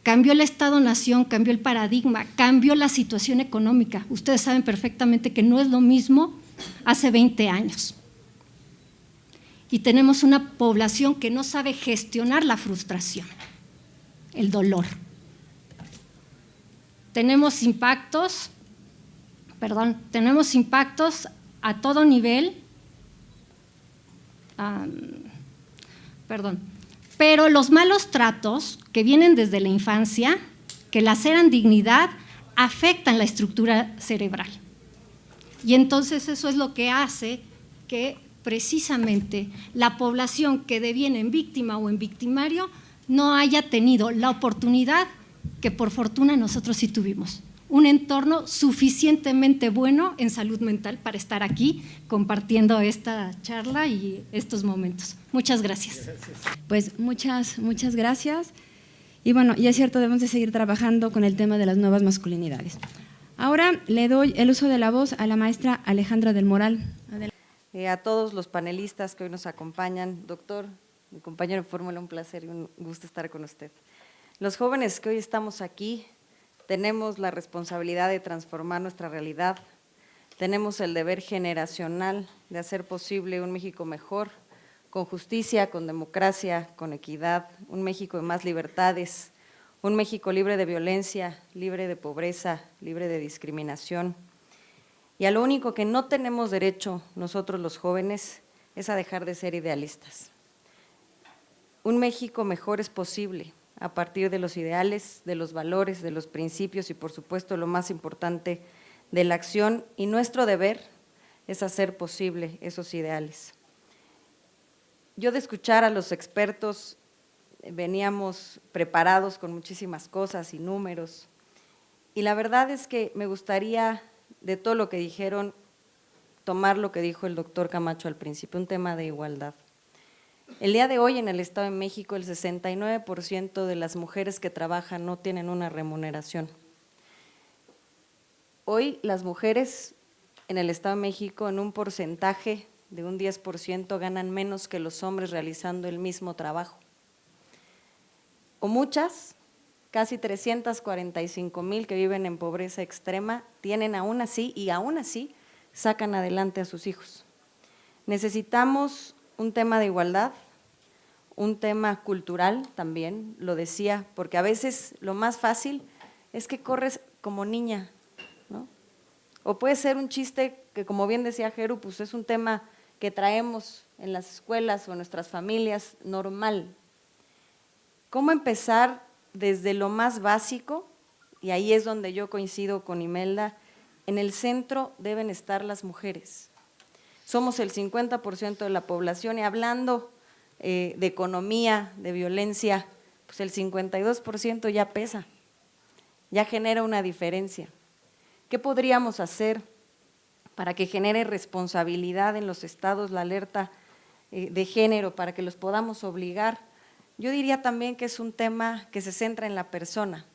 Cambió el Estado-nación, cambió el paradigma, cambió la situación económica. Ustedes saben perfectamente que no es lo mismo hace 20 años. Y tenemos una población que no sabe gestionar la frustración, el dolor. Tenemos impactos a todo nivel, pero los malos tratos que vienen desde la infancia, que laceran dignidad, afectan la estructura cerebral. Y entonces eso es lo que hace que precisamente la población que deviene en víctima o en victimario no haya tenido la oportunidad que por fortuna nosotros sí tuvimos. Un entorno suficientemente bueno en salud mental para estar aquí compartiendo esta charla y estos momentos. Muchas gracias. Pues muchas gracias. Y bueno, y es cierto, debemos de seguir trabajando con el tema de las nuevas masculinidades. Ahora le doy el uso de la voz a la maestra Alejandra del Moral. A todos los panelistas que hoy nos acompañan, doctor, mi compañero de fórmula, un placer y un gusto estar con usted. Los jóvenes que hoy estamos aquí tenemos la responsabilidad de transformar nuestra realidad, tenemos el deber generacional de hacer posible un México mejor, con justicia, con democracia, con equidad, un México de más libertades, un México libre de violencia, libre de pobreza, libre de discriminación. Y a lo único que no tenemos derecho nosotros los jóvenes es a dejar de ser idealistas. un México mejor es posible a partir de los ideales, de los valores, de los principios y, por supuesto, lo más importante, de la acción, y nuestro deber es hacer posible esos ideales. Yo, de escuchar a los expertos, veníamos preparados con muchísimas cosas y números, y la verdad es que me gustaría, de todo lo que dijeron, tomar lo que dijo el doctor Camacho al principio, un tema de igualdad. El día de hoy en el Estado de México el 69% de las mujeres que trabajan no tienen una remuneración. Hoy las mujeres en el Estado de México en un porcentaje de un 10% ganan menos que los hombres realizando el mismo trabajo. O muchas, casi 345,000 que viven en pobreza extrema, tienen aún así sacan adelante a sus hijos. Necesitamos un tema de igualdad, un tema cultural también, lo decía, porque a veces lo más fácil es que corres como niña, ¿no? O puede ser un chiste que, como bien decía Jeru, pues es un tema que traemos en las escuelas o en nuestras familias normal. ¿Cómo empezar desde lo más básico? Y ahí es donde yo coincido con Imelda, en el centro deben estar las mujeres. Somos el 50% de la población y hablando de economía, de violencia, pues el 52% ya pesa, ya genera una diferencia. ¿Qué podríamos hacer para que genere responsabilidad en los estados la alerta de género, para que los podamos obligar? Yo diría también que es un tema que se centra en la persona,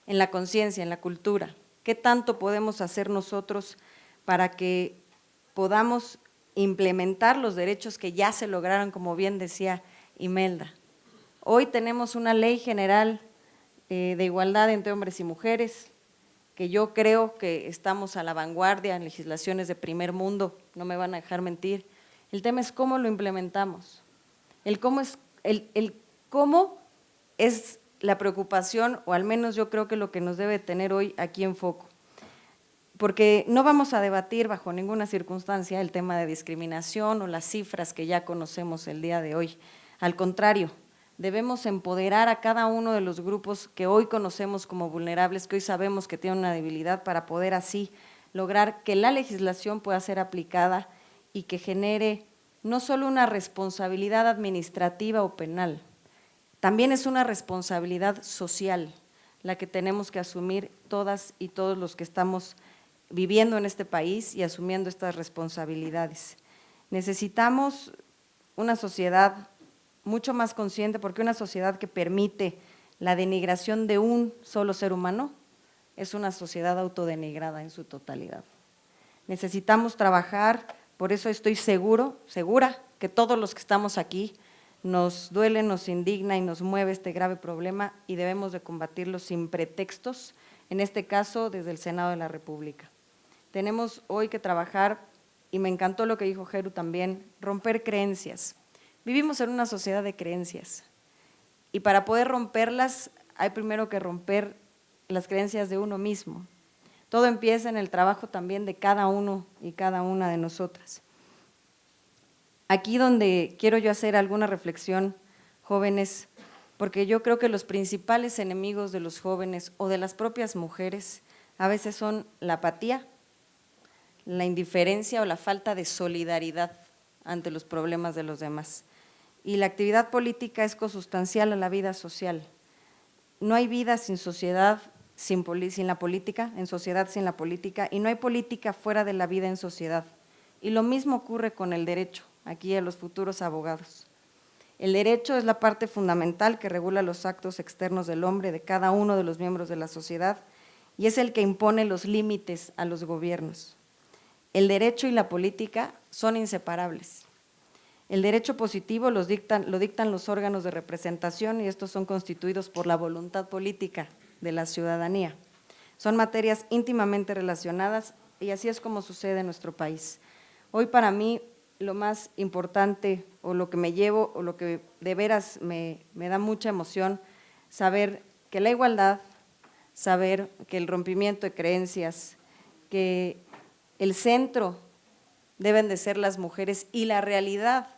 en la conciencia, en la cultura. ¿Qué tanto podemos hacer nosotros para que podamos implementar los derechos que ya se lograron, como bien decía Imelda? Hoy tenemos una ley general de igualdad entre hombres y mujeres, que yo creo que estamos a la vanguardia en legislaciones de primer mundo, no me van a dejar mentir. El tema es cómo lo implementamos, el cómo es la preocupación, o al menos yo creo que lo que nos debe tener hoy aquí en foco. Porque no vamos a debatir bajo ninguna circunstancia el tema de discriminación o las cifras que ya conocemos el día de hoy. Al contrario, debemos empoderar a cada uno de los grupos que hoy conocemos como vulnerables, que hoy sabemos que tienen una debilidad, para poder así lograr que la legislación pueda ser aplicada y que genere no solo una responsabilidad administrativa o penal, también es una responsabilidad social la que tenemos que asumir todas y todos los que estamos viviendo en este país y asumiendo estas responsabilidades. Necesitamos una sociedad mucho más consciente, porque una sociedad que permite la denigración de un solo ser humano es una sociedad autodenigrada en su totalidad. Necesitamos trabajar, por eso estoy segura que todos los que estamos aquí nos duele, nos indigna y nos mueve este grave problema, y debemos de combatirlo sin pretextos, en este caso desde el Senado de la República. Tenemos hoy que trabajar, y me encantó lo que dijo Jeru también, romper creencias. Vivimos en una sociedad de creencias, y para poder romperlas hay primero que romper las creencias de uno mismo. Todo empieza en el trabajo también de cada uno y cada una de nosotras. Aquí donde quiero yo hacer alguna reflexión, jóvenes, porque yo creo que los principales enemigos de los jóvenes o de las propias mujeres a veces son la apatía, la indiferencia o la falta de solidaridad ante los problemas de los demás. Y la actividad política es consustancial a la vida social. No hay vida sin sociedad, sin la política, en sociedad sin la política, y no hay política fuera de la vida en sociedad. Y lo mismo ocurre con el derecho, aquí a los futuros abogados. El derecho es la parte fundamental que regula los actos externos del hombre, de cada uno de los miembros de la sociedad, y es el que impone los límites a los gobiernos. El derecho y la política son inseparables. El derecho positivo lo dictan los órganos de representación, y estos son constituidos por la voluntad política de la ciudadanía. Son materias íntimamente relacionadas, y así es como sucede en nuestro país. Hoy para mí lo más importante, o lo que me llevo, o lo que de veras me da mucha emoción, saber que la igualdad, saber que el rompimiento de creencias, que el centro deben de ser las mujeres y la realidad.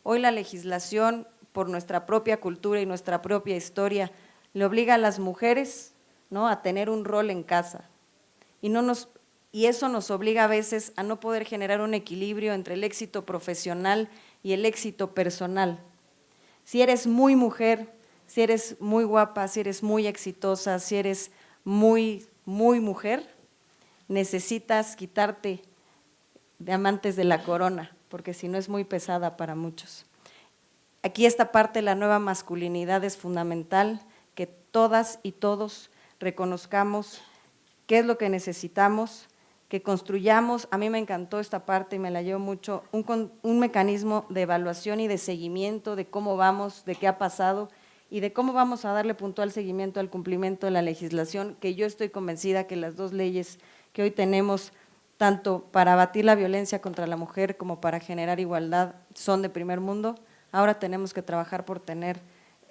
Hoy la legislación por nuestra propia cultura y nuestra propia historia, le obliga a las mujeres, ¿no?, a tener un rol en casa. Y eso nos obliga a veces a no poder generar un equilibrio entre el éxito profesional y el éxito personal. Si eres muy mujer, si eres muy guapa, si eres muy exitosa, si eres muy mujer, necesitas quitarte diamantes de la corona, porque si no es muy pesada para muchos. Aquí esta parte de la nueva masculinidad es fundamental, que todas y todos reconozcamos qué es lo que necesitamos, que construyamos, a mí me encantó esta parte y me la llevo mucho, un mecanismo de evaluación y de seguimiento de cómo vamos, de qué ha pasado y de cómo vamos a darle puntual seguimiento al cumplimiento de la legislación, que yo estoy convencida que las dos leyes que hoy tenemos, tanto para abatir la violencia contra la mujer como para generar igualdad, son de primer mundo. Ahora tenemos que trabajar por tener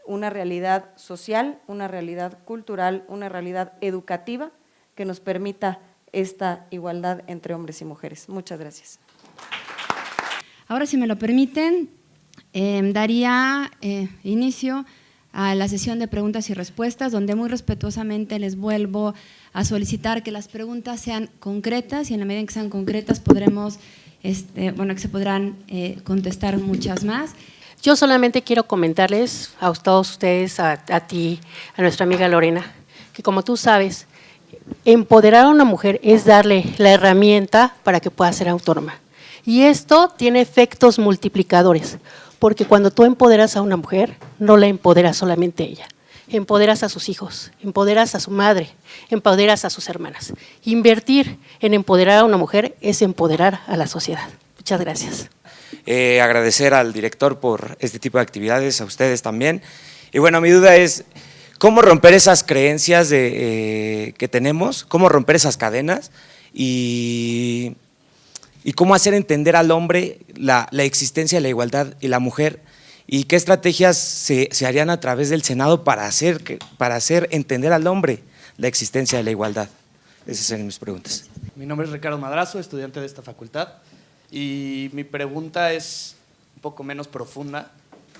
una realidad social, una realidad cultural, una realidad educativa que nos permita esta igualdad entre hombres y mujeres. Muchas gracias. Ahora, si me lo permiten, daría inicio a la sesión de preguntas y respuestas, donde muy respetuosamente les vuelvo a solicitar que las preguntas sean concretas y en la medida en que sean concretas podremos, que se podrán contestar muchas más. Yo solamente quiero comentarles a todos ustedes, a ti, a nuestra amiga Lorena, que como tú sabes, empoderar a una mujer es darle la herramienta para que pueda ser autónoma. Y esto tiene efectos multiplicadores, porque cuando tú empoderas a una mujer, no la empoderas solamente ella, empoderas a sus hijos, empoderas a su madre, empoderas a sus hermanas. Invertir en empoderar a una mujer es empoderar a la sociedad. Muchas gracias. Agradecer al director por este tipo de actividades, a ustedes también. Y bueno, mi duda es, ¿cómo romper esas creencias que tenemos? ¿Cómo romper esas cadenas? Y cómo hacer entender al hombre la existencia de la igualdad y la mujer, y qué estrategias se harían a través del Senado para hacer entender al hombre la existencia de la igualdad. Esas serían mis preguntas. Mi nombre es Ricardo Madrazo, estudiante de esta facultad, y mi pregunta es un poco menos profunda,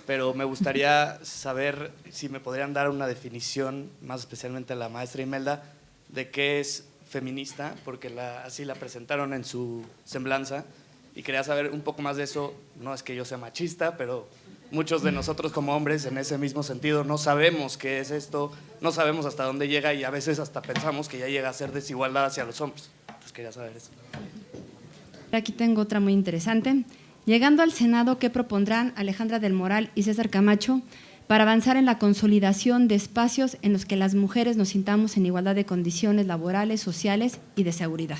pero me gustaría saber si me podrían dar una definición, más especialmente a la maestra Imelda, de qué es feminista, porque así la presentaron en su semblanza, y quería saber un poco más de eso. No es que yo sea machista, pero muchos de nosotros como hombres en ese mismo sentido no sabemos qué es esto, no sabemos hasta dónde llega y a veces hasta pensamos que ya llega a ser desigualdad hacia los hombres. Entonces quería saber eso. Aquí tengo otra muy interesante. Llegando al Senado, ¿qué propondrán Alejandra del Moral y César Camacho para avanzar en la consolidación de espacios en los que las mujeres nos sintamos en igualdad de condiciones laborales, sociales y de seguridad?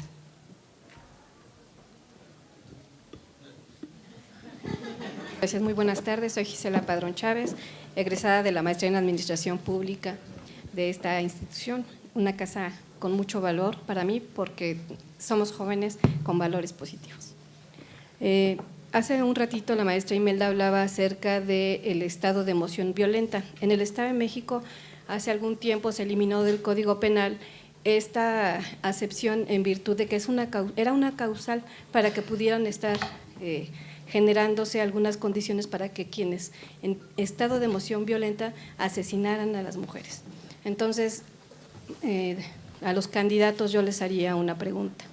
Gracias, muy buenas tardes. Soy Gisela Padrón Chávez, egresada de la maestría en Administración Pública de esta institución, una casa con mucho valor para mí porque somos jóvenes con valores positivos. Hace un ratito la maestra Imelda hablaba acerca del estado de emoción violenta. En el Estado de México hace algún tiempo se eliminó del Código Penal esta acepción en virtud de que era una causal para que pudieran estar generándose algunas condiciones para que quienes en estado de emoción violenta asesinaran a las mujeres. Entonces, a los candidatos yo les haría una pregunta.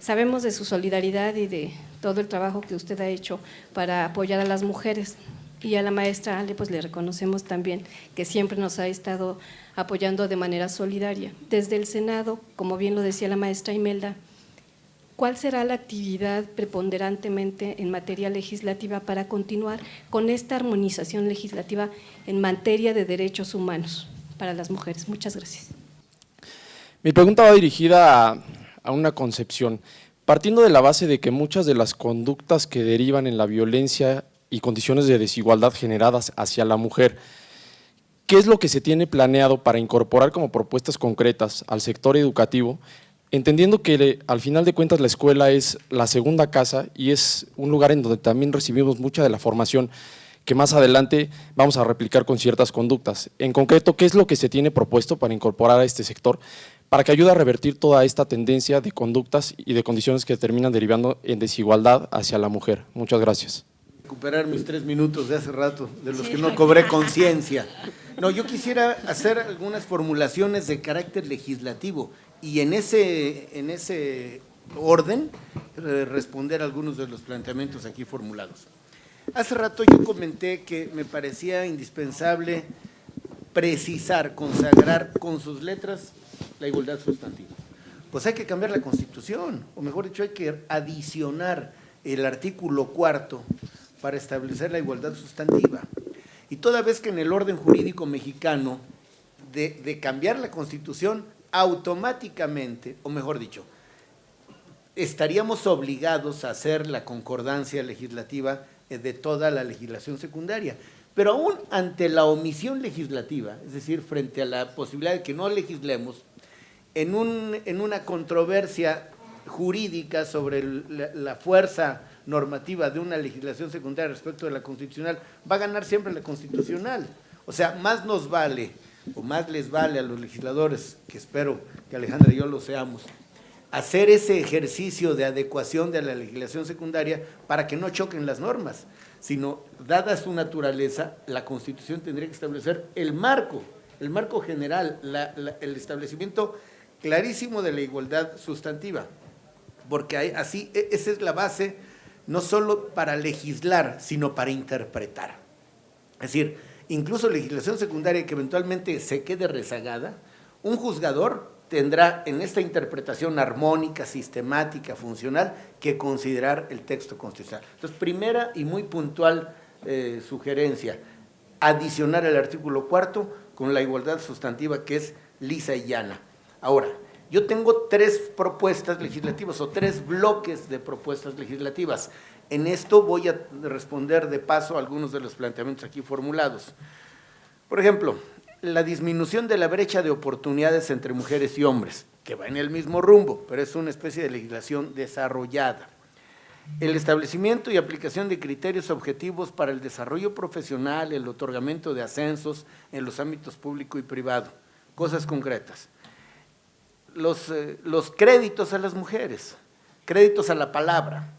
Sabemos de su solidaridad y de todo el trabajo que usted ha hecho para apoyar a las mujeres, y a la maestra Ale pues le reconocemos también que siempre nos ha estado apoyando de manera solidaria. Desde el Senado, como bien lo decía la maestra Imelda, ¿cuál será la actividad preponderantemente en materia legislativa para continuar con esta armonización legislativa en materia de derechos humanos para las mujeres? Muchas gracias. Mi pregunta va dirigida a una concepción. Partiendo de la base de que muchas de las conductas que derivan en la violencia y condiciones de desigualdad generadas hacia la mujer, ¿qué es lo que se tiene planeado para incorporar como propuestas concretas al sector educativo, entendiendo que al final de cuentas la escuela es la segunda casa y es un lugar en donde también recibimos mucha de la formación que más adelante vamos a replicar con ciertas conductas? En concreto, ¿qué es lo que se tiene propuesto para incorporar a este sector para que ayude a revertir toda esta tendencia de conductas y de condiciones que terminan derivando en desigualdad hacia la mujer? Muchas gracias. recuperar mis 3 minutos de hace rato, de los que no cobré conciencia. No, yo quisiera hacer algunas formulaciones de carácter legislativo y en ese orden responder a algunos de los planteamientos aquí formulados. Hace rato yo comenté que me parecía indispensable precisar, consagrar con sus letras la igualdad sustantiva. Pues hay que cambiar la Constitución, o mejor dicho, hay que adicionar el artículo 4º para establecer la igualdad sustantiva. Y toda vez que en el orden jurídico mexicano de cambiar la Constitución, automáticamente, o mejor dicho, estaríamos obligados a hacer la concordancia legislativa de toda la legislación secundaria. Pero aún ante la omisión legislativa, es decir, frente a la posibilidad de que no legislemos, en una controversia jurídica sobre la fuerza normativa de una legislación secundaria respecto de la constitucional, va a ganar siempre la constitucional. O sea, más nos vale, o más les vale a los legisladores, que espero que Alejandra y yo lo seamos, hacer ese ejercicio de adecuación de la legislación secundaria para que no choquen las normas, sino, dada su naturaleza, la Constitución tendría que establecer el marco general, el establecimiento clarísimo de la igualdad sustantiva, porque así esa es la base no solo para legislar, sino para interpretar. Es decir, incluso legislación secundaria que eventualmente se quede rezagada, un juzgador tendrá en esta interpretación armónica, sistemática, funcional, que considerar el texto constitucional. Entonces, primera y muy puntual sugerencia, adicionar el artículo 4º con la igualdad sustantiva que es lisa y llana. Ahora, yo tengo 3 propuestas legislativas o 3 bloques de propuestas legislativas. En esto voy a responder de paso a algunos de los planteamientos aquí formulados. Por ejemplo, la disminución de la brecha de oportunidades entre mujeres y hombres, que va en el mismo rumbo, pero es una especie de legislación desarrollada. El establecimiento y aplicación de criterios objetivos para el desarrollo profesional, el otorgamiento de ascensos en los ámbitos público y privado, cosas concretas. Los créditos a las mujeres, créditos a la palabra.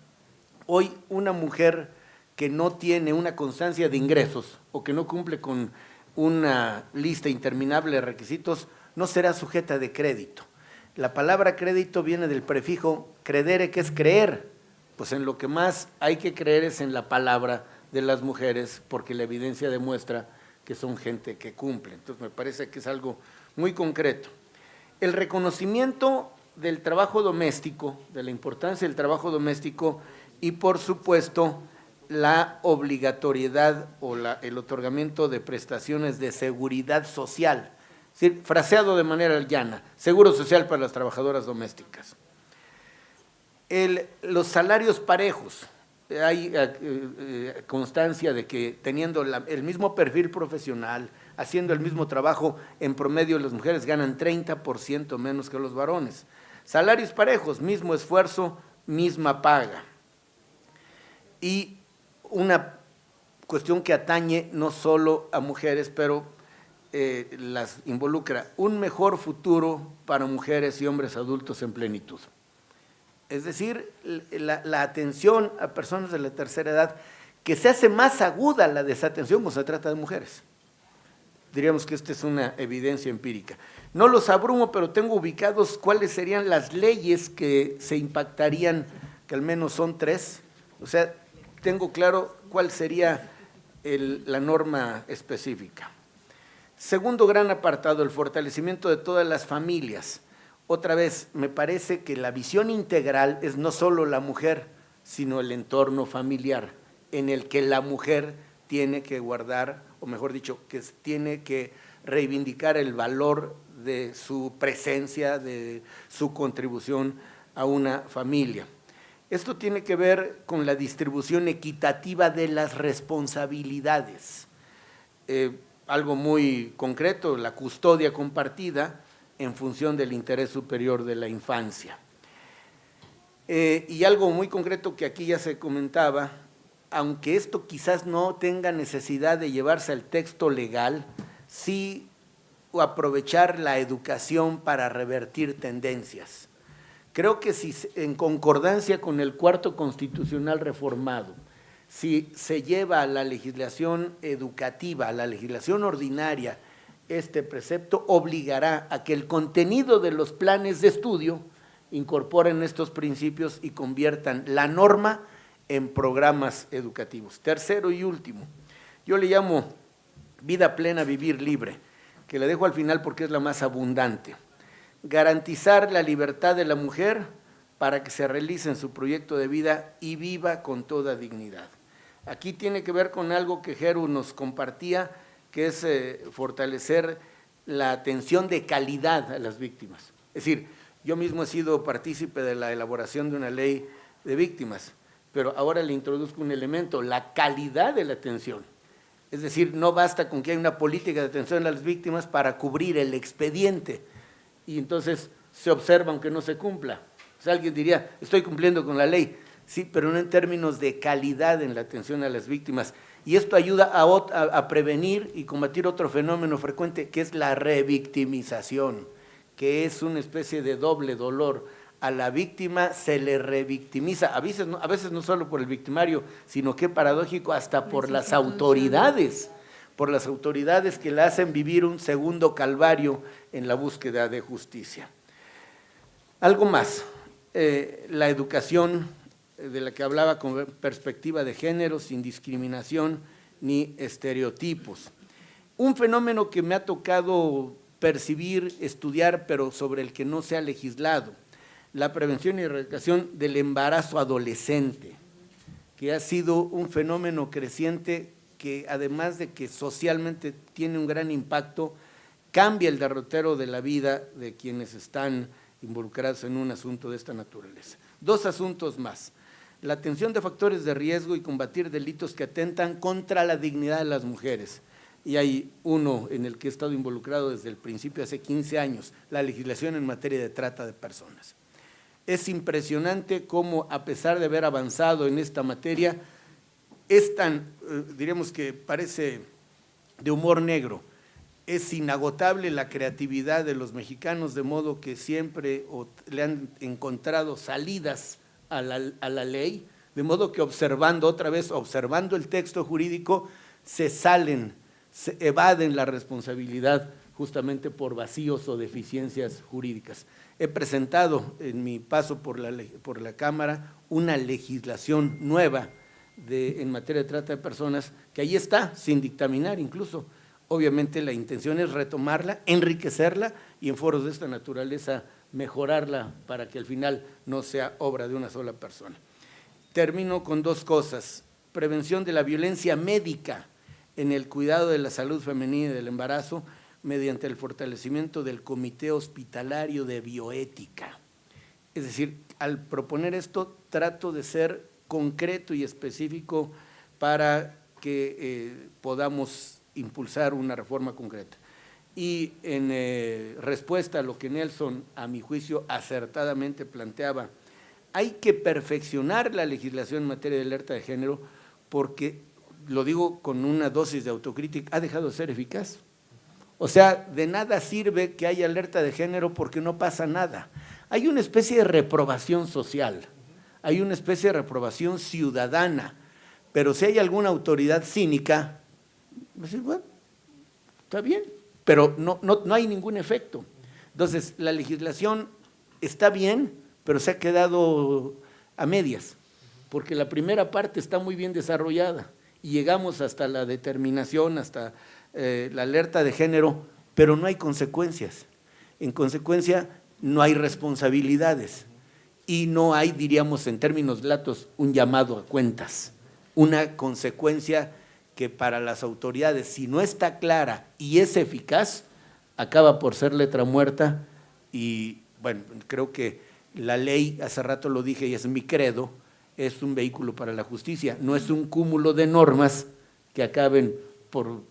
Hoy una mujer que no tiene una constancia de ingresos o que no cumple con una lista interminable de requisitos no será sujeta de crédito. La palabra crédito viene del prefijo credere, que es creer. Pues en lo que más hay que creer es en la palabra de las mujeres, porque la evidencia demuestra que son gente que cumple. Entonces me parece que es algo muy concreto. El reconocimiento del trabajo doméstico, de la importancia del trabajo doméstico y, por supuesto, la obligatoriedad o el otorgamiento de prestaciones de seguridad social, es decir, fraseado de manera llana, seguro social para las trabajadoras domésticas. Los salarios parejos, hay constancia de que teniendo el mismo perfil profesional, haciendo el mismo trabajo, en promedio las mujeres ganan 30% menos que los varones. Salarios parejos, mismo esfuerzo, misma paga. Y una cuestión que atañe no solo a mujeres, pero las involucra, un mejor futuro para mujeres y hombres adultos en plenitud. Es decir, la atención a personas de la tercera edad, que se hace más aguda la desatención cuando se trata de mujeres. Diríamos que esta es una evidencia empírica. No los abrumo, pero tengo ubicados cuáles serían las leyes que se impactarían, que al menos son 3. O sea, tengo claro cuál sería la norma específica. Segundo gran apartado, el fortalecimiento de todas las familias. Otra vez, me parece que la visión integral es no solo la mujer, sino el entorno familiar, en el que la mujer tiene que guardar, o mejor dicho, que tiene que reivindicar el valor de su presencia, de su contribución a una familia. Esto tiene que ver con la distribución equitativa de las responsabilidades. Algo muy concreto, la custodia compartida en función del interés superior de la infancia. Y algo muy concreto que aquí ya se comentaba, aunque esto quizás no tenga necesidad de llevarse al texto legal, sí aprovechar la educación para revertir tendencias. Creo que si en concordancia con el 4º constitucional reformado si se lleva a la legislación educativa, a la legislación ordinaria, este precepto obligará a que el contenido de los planes de estudio incorporen estos principios y conviertan la norma en programas educativos. Tercero y último, yo le llamo vida plena, vivir libre, que la dejo al final porque es la más abundante. Garantizar la libertad de la mujer para que se realice en su proyecto de vida y viva con toda dignidad. Aquí tiene que ver con algo que Jeru nos compartía, que es fortalecer la atención de calidad a las víctimas. Es decir, yo mismo he sido partícipe de la elaboración de una ley de víctimas, pero ahora le introduzco un elemento, la calidad de la atención. Es decir, no basta con que haya una política de atención a las víctimas para cubrir el expediente, y entonces se observa aunque no se cumpla. O sea, alguien diría, estoy cumpliendo con la ley, sí, pero no en términos de calidad en la atención a las víctimas. Y esto ayuda a prevenir y combatir otro fenómeno frecuente, que es la revictimización, que es una especie de doble dolor. A la víctima se le revictimiza, a veces no solo por el victimario, sino que paradójico, hasta por las autoridades que la hacen vivir un segundo calvario en la búsqueda de justicia. Algo más, la educación de la que hablaba con perspectiva de género, sin discriminación ni estereotipos. Un fenómeno que me ha tocado percibir, estudiar, pero sobre el que no se ha legislado, la prevención y erradicación del embarazo adolescente, que ha sido un fenómeno creciente que, además de que socialmente tiene un gran impacto, cambia el derrotero de la vida de quienes están involucrados en un asunto de esta naturaleza. Dos asuntos más: la atención de factores de riesgo y combatir delitos que atentan contra la dignidad de las mujeres. Y hay uno en el que he estado involucrado desde el principio, hace 15 años, la legislación en materia de trata de personas. Es impresionante cómo, a pesar de haber avanzado en esta materia, es tan, diríamos que parece de humor negro, es inagotable la creatividad de los mexicanos, de modo que siempre le han encontrado salidas a la ley, de modo que observando el texto jurídico, se evaden la responsabilidad justamente por vacíos o deficiencias jurídicas. He presentado en mi paso por la Cámara una legislación nueva en materia de trata de personas, que ahí está, sin dictaminar incluso. Obviamente la intención es retomarla, enriquecerla y en foros de esta naturaleza mejorarla para que al final no sea obra de una sola persona. Termino con dos cosas: prevención de la violencia médica en el cuidado de la salud femenina y del embarazo mediante el fortalecimiento del Comité Hospitalario de Bioética. Es decir, al proponer esto trato de ser concreto y específico para que podamos impulsar una reforma concreta. Y en respuesta a lo que Nelson, a mi juicio, acertadamente planteaba, hay que perfeccionar la legislación en materia de alerta de género porque, lo digo con una dosis de autocrítica, ha dejado de ser eficaz. O sea, de nada sirve que haya alerta de género porque no pasa nada. Hay una especie de reprobación social, hay una especie de reprobación ciudadana, pero si hay alguna autoridad cínica, va a decir, bueno, está bien, pero no hay ningún efecto. Entonces, la legislación está bien, pero se ha quedado a medias, porque la primera parte está muy bien desarrollada y llegamos hasta la determinación, hasta la alerta de género, pero no hay consecuencias. En consecuencia, no hay responsabilidades y no hay, diríamos en términos latos, un llamado a cuentas, una consecuencia que para las autoridades, si no está clara y es eficaz, acaba por ser letra muerta. Y bueno, creo que la ley, hace rato lo dije y es mi credo, es un vehículo para la justicia, no es un cúmulo de normas que acaben por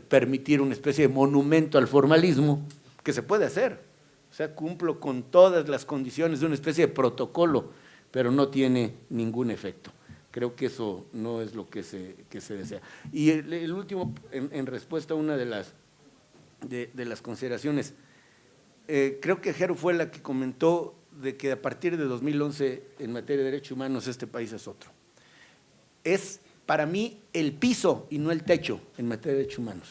permitir una especie de monumento al formalismo, que se puede hacer. O sea, cumplo con todas las condiciones de una especie de protocolo, pero no tiene ningún efecto. Creo que eso no es lo que se desea. Y el último, en respuesta a una de las consideraciones, creo que Jero fue la que comentó de que a partir de 2011 en materia de derechos humanos este país es otro. Es para mí, el piso y no el techo en materia de derechos humanos.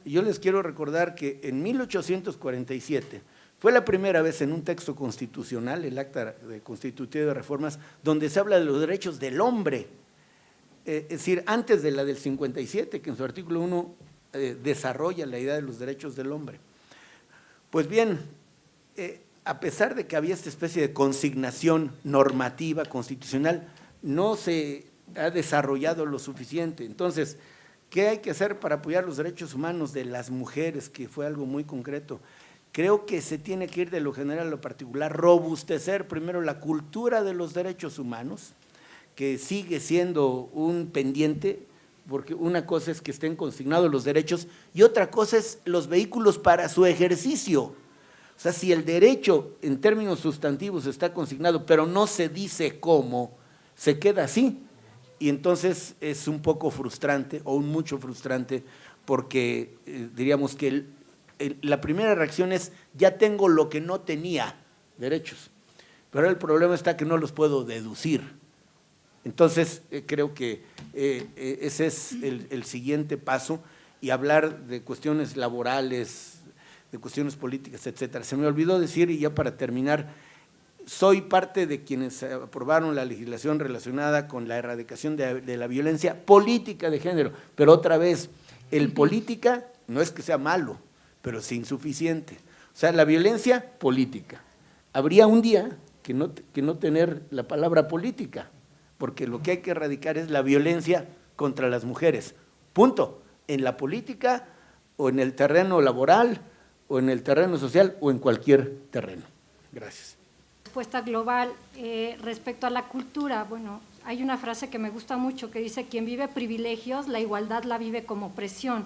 Y yo les quiero recordar que en 1847 fue la primera vez en un texto constitucional, el Acta Constitutiva de Reformas, donde se habla de los derechos del hombre. Es decir, antes de la del 57, que en su artículo 1 desarrolla la idea de los derechos del hombre. Pues bien, a pesar de que había esta especie de consignación normativa constitucional, no se ha desarrollado lo suficiente. Entonces, ¿qué hay que hacer para apoyar los derechos humanos de las mujeres? Que fue algo muy concreto. Creo que se tiene que ir de lo general a lo particular, robustecer primero la cultura de los derechos humanos, que sigue siendo un pendiente, porque una cosa es que estén consignados los derechos y otra cosa es los vehículos para su ejercicio. O sea, si el derecho en términos sustantivos está consignado, pero no se dice cómo, se queda así. Y entonces es un poco frustrante o un mucho frustrante porque diríamos que la primera reacción es ya tengo lo que no tenía, derechos, pero el problema está que no los puedo deducir. Entonces creo que ese es el siguiente paso y hablar de cuestiones laborales, de cuestiones políticas, etcétera. Se me olvidó decir, y ya para terminar, soy parte de quienes aprobaron la legislación relacionada con la erradicación de la violencia política de género, pero otra vez, el política no es que sea malo, pero es insuficiente. O sea, la violencia política. Habría un día que no tener la palabra política, porque lo que hay que erradicar es la violencia contra las mujeres. Punto. En la política o en el terreno laboral o en el terreno social o en cualquier terreno. Gracias. Respuesta global respecto a la cultura, bueno, hay una frase que me gusta mucho que dice: quien vive privilegios, la igualdad la vive como opresión.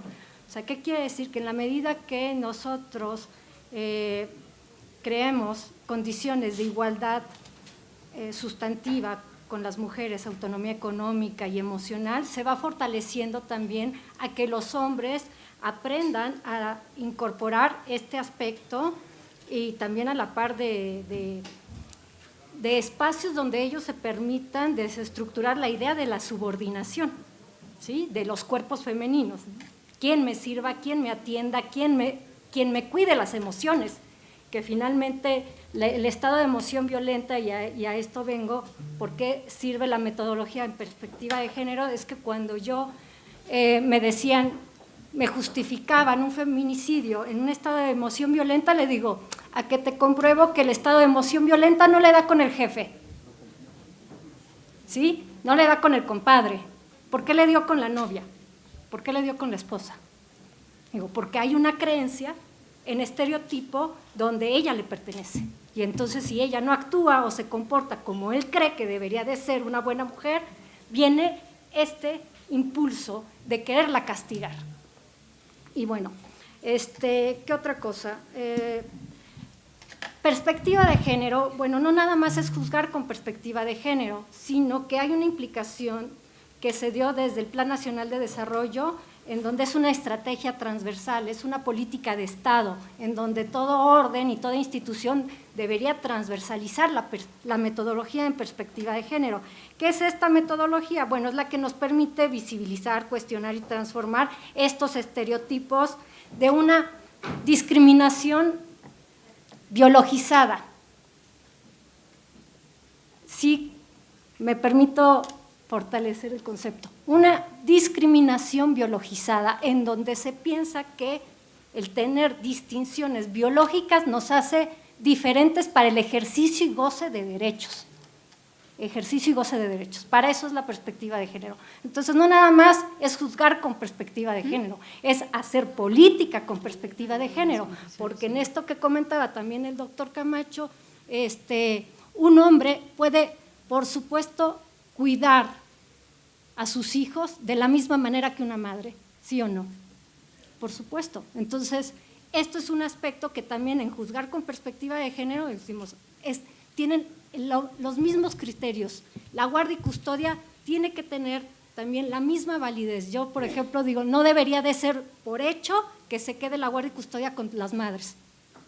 O sea, ¿qué quiere decir? Que en la medida que nosotros creemos condiciones de igualdad sustantiva con las mujeres, autonomía económica y emocional, se va fortaleciendo también a que los hombres aprendan a incorporar este aspecto y también a la par de espacios donde ellos se permitan desestructurar la idea de la subordinación, ¿sí? De los cuerpos femeninos. Quién me sirva, quién me atienda, quién me cuide las emociones, que finalmente el estado de emoción violenta, y a esto vengo, ¿por qué sirve la metodología en perspectiva de género? Es que cuando yo me decían, me justificaban un feminicidio en un estado de emoción violenta, le digo, a que te compruebo que el estado de emoción violenta no le da con el jefe, ¿sí? No le da con el compadre. ¿Por qué le dio con la novia? ¿Por qué le dio con la esposa? Digo, porque hay una creencia en estereotipo donde ella le pertenece. Y entonces si ella no actúa o se comporta como él cree que debería de ser una buena mujer, viene este impulso de quererla castigar. Y bueno, ¿qué otra cosa? Perspectiva de género, bueno, no nada más es juzgar con perspectiva de género, sino que hay una implicación que se dio desde el Plan Nacional de Desarrollo, en donde es una estrategia transversal, es una política de Estado, en donde todo orden y toda institución debería transversalizar la metodología en perspectiva de género. ¿Qué es esta metodología? Bueno, es la que nos permite visibilizar, cuestionar y transformar estos estereotipos de una discriminación biologizada. Sí, me permito fortalecer el concepto. Una discriminación biologizada en donde se piensa que el tener distinciones biológicas nos hace diferentes para el ejercicio y goce de derechos. Ejercicio y goce de derechos. Para eso es la perspectiva de género. Entonces, no nada más es juzgar con perspectiva de género, es hacer política con perspectiva de género, porque en esto que comentaba también el doctor Camacho, un hombre puede, por supuesto, cuidar a sus hijos de la misma manera que una madre, ¿sí o no? Por supuesto. Entonces, esto es un aspecto que también en juzgar con perspectiva de género, decimos, tienen los mismos criterios. La guardia y custodia tiene que tener también la misma validez. Yo, por ejemplo, digo, no debería de ser por hecho que se quede la guardia y custodia con las madres.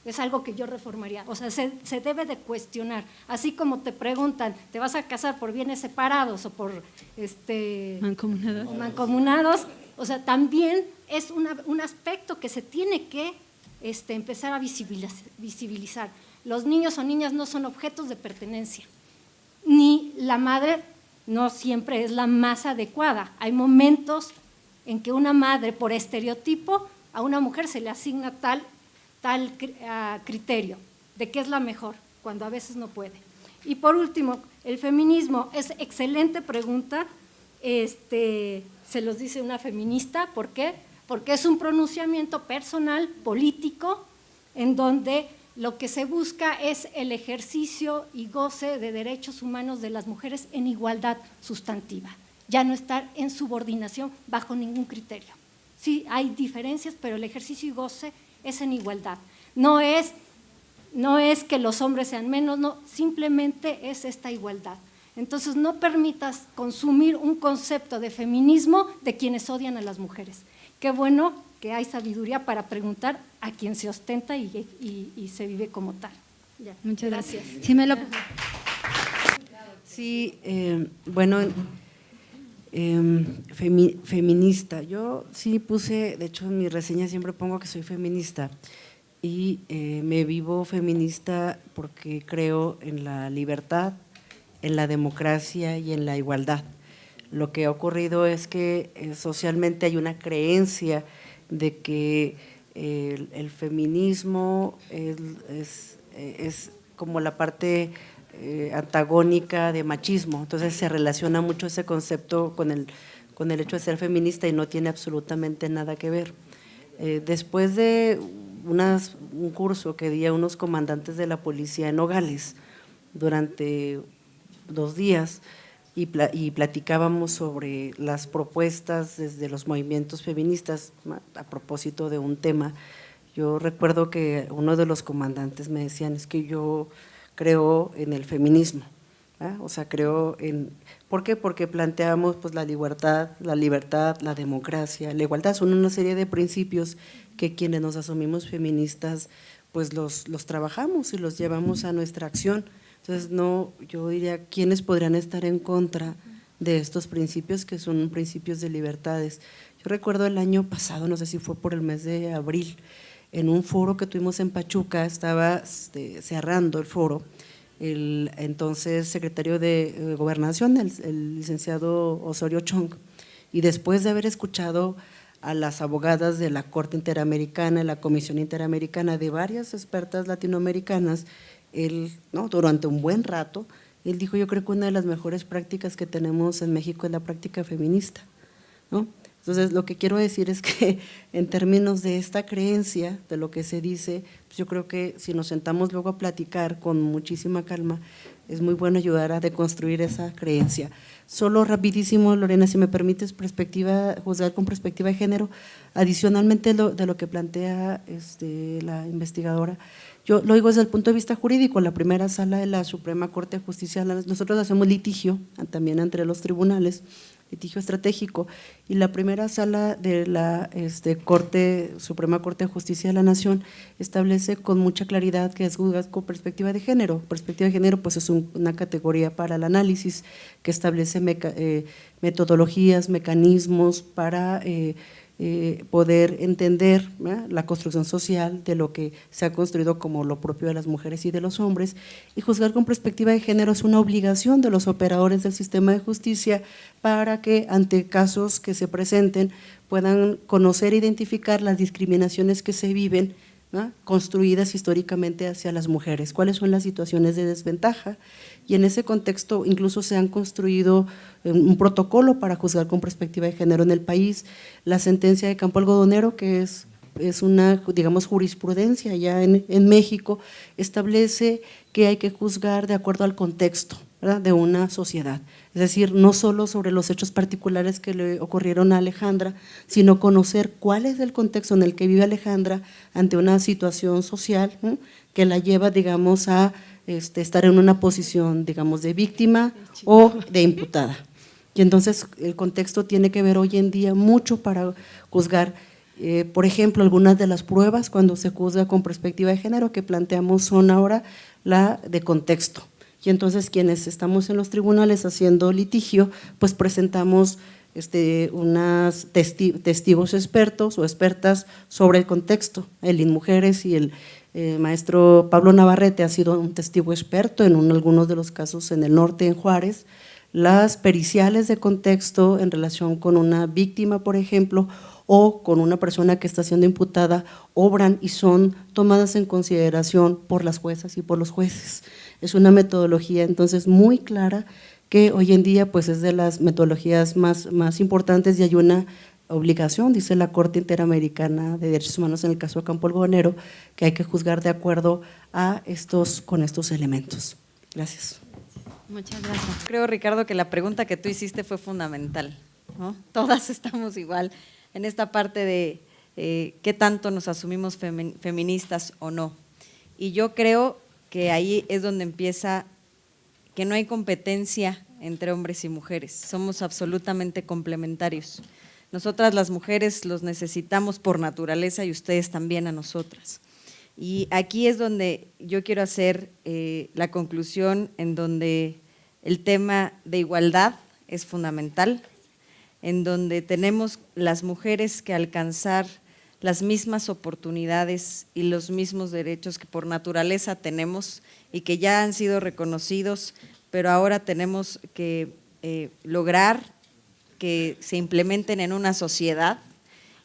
Es algo que yo reformaría. O sea, se debe de cuestionar. Así como te preguntan, ¿te vas a casar por bienes separados o por mancomunados? O sea, también es un aspecto que se tiene que empezar a visibilizar. Los niños o niñas no son objetos de pertenencia, ni la madre no siempre es la más adecuada. Hay momentos en que una madre, por estereotipo, a una mujer se le asigna tal criterio de qué es la mejor, cuando a veces no puede. Y por último, el feminismo es excelente pregunta, se los dice una feminista, ¿por qué? Porque es un pronunciamiento personal, político, en donde lo que se busca es el ejercicio y goce de derechos humanos de las mujeres en igualdad sustantiva, ya no estar en subordinación bajo ningún criterio. Sí, hay diferencias, pero el ejercicio y goce es en igualdad. No es que los hombres sean menos, no, simplemente es esta igualdad. Entonces, no permitas consumir un concepto de feminismo de quienes odian a las mujeres. Qué bueno que hay sabiduría para preguntar a quien se ostenta y se vive como tal. Ya. Muchas gracias. Sí, bueno, feminista. Yo sí puse, de hecho en mi reseña siempre pongo que soy feminista y me vivo feminista porque creo en la libertad, en la democracia y en la igualdad. Lo que ha ocurrido es que socialmente hay una creencia de que el feminismo es como la parte antagónica de machismo, entonces se relaciona mucho ese concepto con el hecho de ser feminista y no tiene absolutamente nada que ver. Después de un curso que di a unos comandantes de la policía en Nogales durante 2 días y platicábamos sobre las propuestas desde los movimientos feministas a propósito de un tema. Yo recuerdo que uno de los comandantes me decían, es que yo creo en el feminismo, ¿eh? O sea, creo en… ¿Por qué? Porque planteamos pues, la libertad, la democracia, la igualdad, son una serie de principios que quienes nos asumimos feministas pues los trabajamos y los llevamos a nuestra acción. Entonces, no, yo diría, ¿quiénes podrían estar en contra de estos principios que son principios de libertades? Yo recuerdo el año pasado, no sé si fue por el mes de abril, en un foro que tuvimos en Pachuca, estaba cerrando el foro, el entonces secretario de Gobernación, el licenciado Osorio Chong, y después de haber escuchado a las abogadas de la Corte Interamericana, la Comisión Interamericana, de varias expertas latinoamericanas, él, ¿no?, durante un buen rato, él dijo, yo creo que una de las mejores prácticas que tenemos en México es la práctica feminista, ¿no? Entonces, lo que quiero decir es que en términos de esta creencia, de lo que se dice, pues yo creo que si nos sentamos luego a platicar con muchísima calma, es muy bueno ayudar a deconstruir esa creencia. Solo rapidísimo, Lorena, si me permites, juzgar con perspectiva de género, adicionalmente de lo que plantea la investigadora, yo lo digo desde el punto de vista jurídico, la primera sala de la Suprema Corte de Justicia, nosotros hacemos litigio también entre los tribunales, litigio estratégico, y la primera sala de la Suprema Corte de Justicia de la Nación establece con mucha claridad que es juzgar con perspectiva de género. Perspectiva de género pues es una categoría para el análisis que establece metodologías, mecanismos para poder entender la construcción social de lo que se ha construido como lo propio de las mujeres y de los hombres, y juzgar con perspectiva de género es una obligación de los operadores del sistema de justicia para que ante casos que se presenten puedan conocer e identificar las discriminaciones que se viven, ¿no?, construidas históricamente hacia las mujeres, cuáles son las situaciones de desventaja, y en ese contexto incluso se han construido un protocolo para juzgar con perspectiva de género en el país. La sentencia de Campo Algodonero, que es una, digamos, jurisprudencia ya en México, establece que hay que juzgar de acuerdo al contexto, ¿verdad?, de una sociedad, es decir, no solo sobre los hechos particulares que le ocurrieron a Alejandra, sino conocer cuál es el contexto en el que vive Alejandra ante una situación social, ¿no?, que la lleva, digamos, a estar en una posición, digamos, de víctima o de imputada. Y entonces el contexto tiene que ver hoy en día mucho para juzgar. Por ejemplo, algunas de las pruebas cuando se juzga con perspectiva de género que planteamos son ahora la de contexto. Y entonces quienes estamos en los tribunales haciendo litigio, pues presentamos unas testigos expertos o expertas sobre el contexto. El INMujeres y el maestro Pablo Navarrete ha sido un testigo experto en algunos de los casos en el norte, en Juárez. Las periciales de contexto en relación con una víctima, por ejemplo, o con una persona que está siendo imputada, obran y son tomadas en consideración por las juezas y por los jueces. Es una metodología entonces muy clara que hoy en día pues es de las metodologías más importantes, y hay una obligación, dice la Corte Interamericana de Derechos Humanos en el caso de Campo Algodonero, que hay que juzgar de acuerdo a con estos elementos. Gracias. Muchas gracias. Creo, Ricardo, que la pregunta que tú hiciste fue fundamental, ¿no? Todas estamos igual en esta parte de qué tanto nos asumimos feministas o no. Y yo creo que ahí es donde empieza que no hay competencia entre hombres y mujeres, somos absolutamente complementarios. Nosotras las mujeres los necesitamos por naturaleza y ustedes también a nosotras. Y aquí es donde yo quiero hacer la conclusión, en donde el tema de igualdad es fundamental, en donde tenemos las mujeres que alcanzar las mismas oportunidades y los mismos derechos que por naturaleza tenemos y que ya han sido reconocidos, pero ahora tenemos que lograr que se implementen en una sociedad.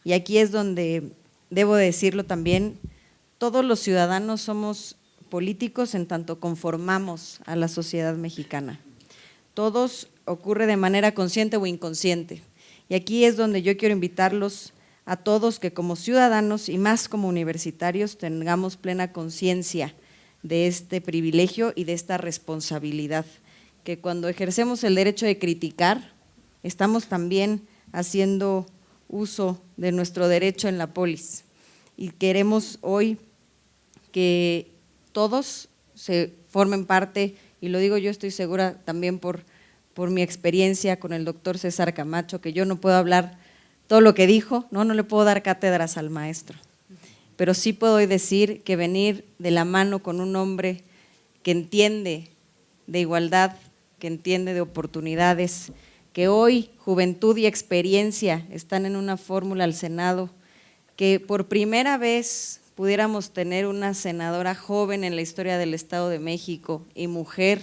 Y aquí es donde, debo decirlo también, todos los ciudadanos somos políticos en tanto conformamos a la sociedad mexicana. Todos ocurre de manera consciente o inconsciente. Y aquí es donde yo quiero invitarlos a todos que como ciudadanos y más como universitarios tengamos plena conciencia de este privilegio y de esta responsabilidad, que cuando ejercemos el derecho de criticar, estamos también haciendo uso de nuestro derecho en la polis. Y queremos hoy que todos se formen parte, y lo digo yo, estoy segura también por mi experiencia con el doctor César Camacho, que yo no puedo hablar todo lo que dijo, no le puedo dar cátedras al maestro, pero sí puedo decir que venir de la mano con un hombre que entiende de igualdad, que entiende de oportunidades, que hoy juventud y experiencia están en una fórmula al Senado, que por primera vez pudiéramos tener una senadora joven en la historia del Estado de México y mujer,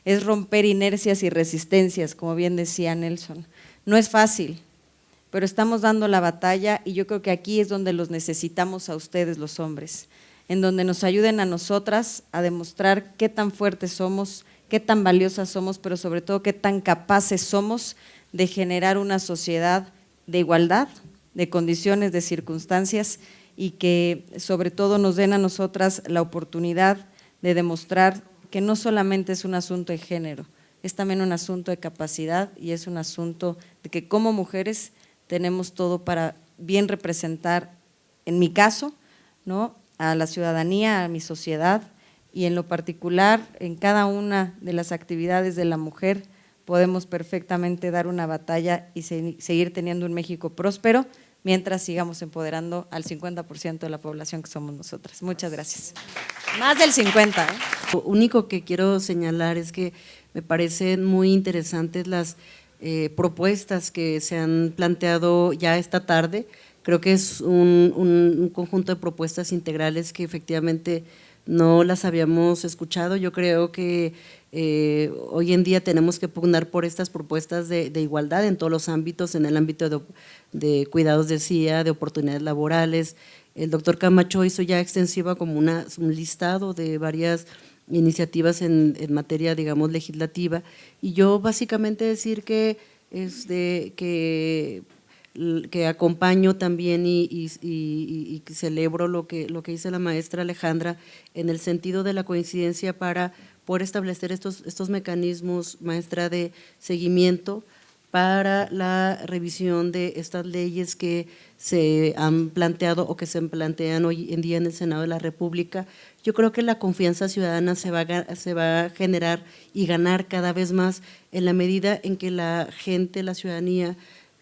es romper inercias y resistencias, como bien decía Nelson. No es fácil, pero estamos dando la batalla y yo creo que aquí es donde los necesitamos a ustedes los hombres, en donde nos ayuden a nosotras a demostrar qué tan fuertes somos, qué tan valiosas somos, pero sobre todo qué tan capaces somos de generar una sociedad de igualdad, de condiciones, de circunstancias, y que sobre todo nos den a nosotras la oportunidad de demostrar que no solamente es un asunto de género, es también un asunto de capacidad y es un asunto de que como mujeres tenemos todo para bien representar, en mi caso, ¿no?, a la ciudadanía, a mi sociedad, y en lo particular, en cada una de las actividades de la mujer, podemos perfectamente dar una batalla y seguir teniendo un México próspero, mientras sigamos empoderando al 50% de la población que somos nosotras. Muchas gracias. Más del 50%. Lo único que quiero señalar es que me parecen muy interesantes las propuestas que se han planteado ya esta tarde. Creo que es un conjunto de propuestas integrales que efectivamente no las habíamos escuchado. Yo creo que hoy en día tenemos que pugnar por estas propuestas de igualdad en todos los ámbitos, en el ámbito de cuidados de CIA, de oportunidades laborales. El doctor Camacho hizo ya extensiva como un listado de varias iniciativas en materia, digamos, legislativa, y yo básicamente decir que acompaño también y celebro lo que dice la maestra Alejandra en el sentido de la coincidencia para poder establecer estos mecanismos, maestra, de seguimiento para la revisión de estas leyes que se han planteado o que se plantean hoy en día en el Senado de la República. Yo creo que la confianza ciudadana se va a generar y ganar cada vez más en la medida en que la gente, la ciudadanía,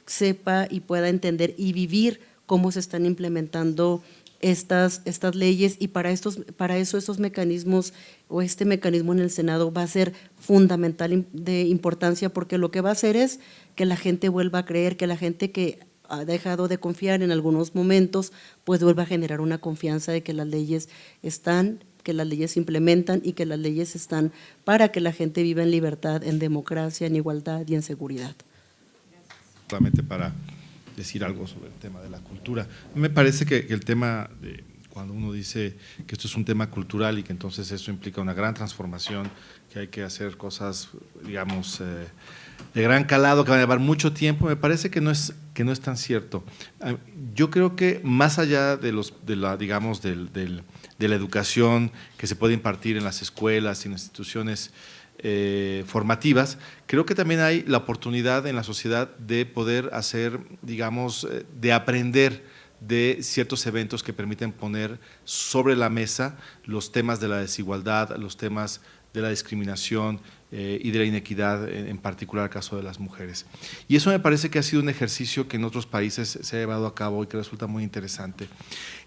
sepa y pueda entender y vivir cómo se están implementando estas leyes, y para eso estos mecanismos o este mecanismo en el Senado va a ser fundamental de importancia, porque lo que va a hacer es que la gente vuelva a creer, que la gente que ha dejado de confiar en algunos momentos, pues vuelva a generar una confianza de que las leyes están, que las leyes se implementan y que las leyes están para que la gente viva en libertad, en democracia, en igualdad y en seguridad. Solamente para decir algo sobre el tema de la cultura. Me parece que el tema de cuando uno dice que esto es un tema cultural y que entonces eso implica una gran transformación, que hay que hacer cosas, digamos, de gran calado, que van a llevar mucho tiempo, me parece que no es tan cierto. Yo creo que más allá de la educación que se puede impartir en las escuelas y en las instituciones formativas, creo que también hay la oportunidad en la sociedad de poder hacer, digamos, de aprender de ciertos eventos que permiten poner sobre la mesa los temas de la desigualdad, los temas de la discriminación y de la inequidad, en particular el caso de las mujeres. Y eso me parece que ha sido un ejercicio que en otros países se ha llevado a cabo y que resulta muy interesante.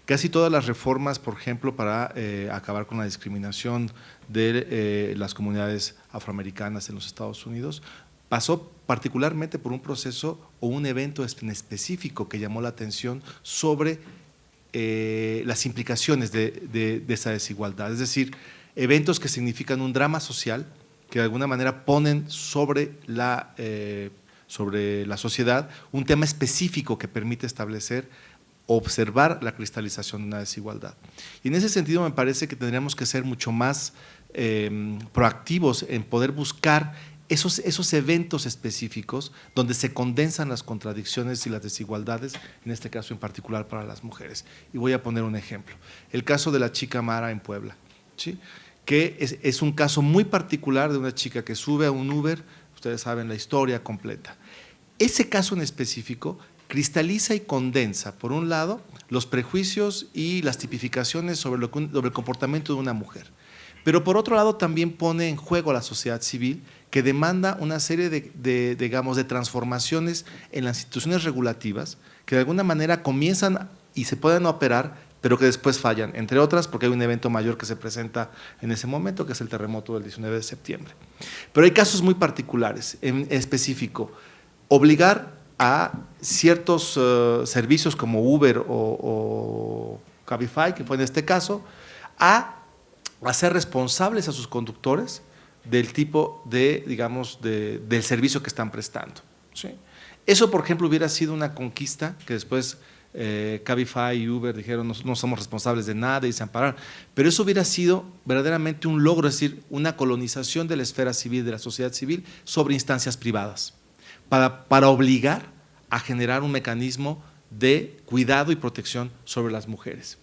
Casi todas las reformas, por ejemplo, para acabar con la discriminación de las comunidades afroamericanas en los Estados Unidos, pasó particularmente por un proceso o un evento en específico que llamó la atención sobre las implicaciones de esa desigualdad. Es decir, eventos que significan un drama social, que de alguna manera ponen sobre la sociedad un tema específico que permite establecer, observar la cristalización de una desigualdad. Y en ese sentido me parece que tendríamos que ser mucho más proactivos en poder buscar esos eventos específicos donde se condensan las contradicciones y las desigualdades, en este caso en particular para las mujeres. Y voy a poner un ejemplo, el caso de la chica Mara en Puebla, ¿sí? Que es un caso muy particular de una chica que sube a un Uber, ustedes saben la historia completa. Ese caso en específico cristaliza y condensa, por un lado, los prejuicios y las tipificaciones sobre el comportamiento de una mujer, pero por otro lado también pone en juego a la sociedad civil, que demanda una serie de transformaciones en las instituciones regulativas que de alguna manera comienzan y se pueden operar, pero que después fallan, entre otras porque hay un evento mayor que se presenta en ese momento, que es el terremoto del 19 de septiembre. Pero hay casos muy particulares, en específico, obligar a ciertos servicios como Uber o Cabify, que fue en este caso, a hacer responsables a sus conductores del tipo de, digamos, del servicio que están prestando, ¿sí? Eso, por ejemplo, hubiera sido una conquista que después Cabify y Uber dijeron no somos responsables de nada y se ampararon, pero eso hubiera sido verdaderamente un logro, es decir, una colonización de la esfera civil, de la sociedad civil sobre instancias privadas, para obligar a generar un mecanismo de cuidado y protección sobre las mujeres.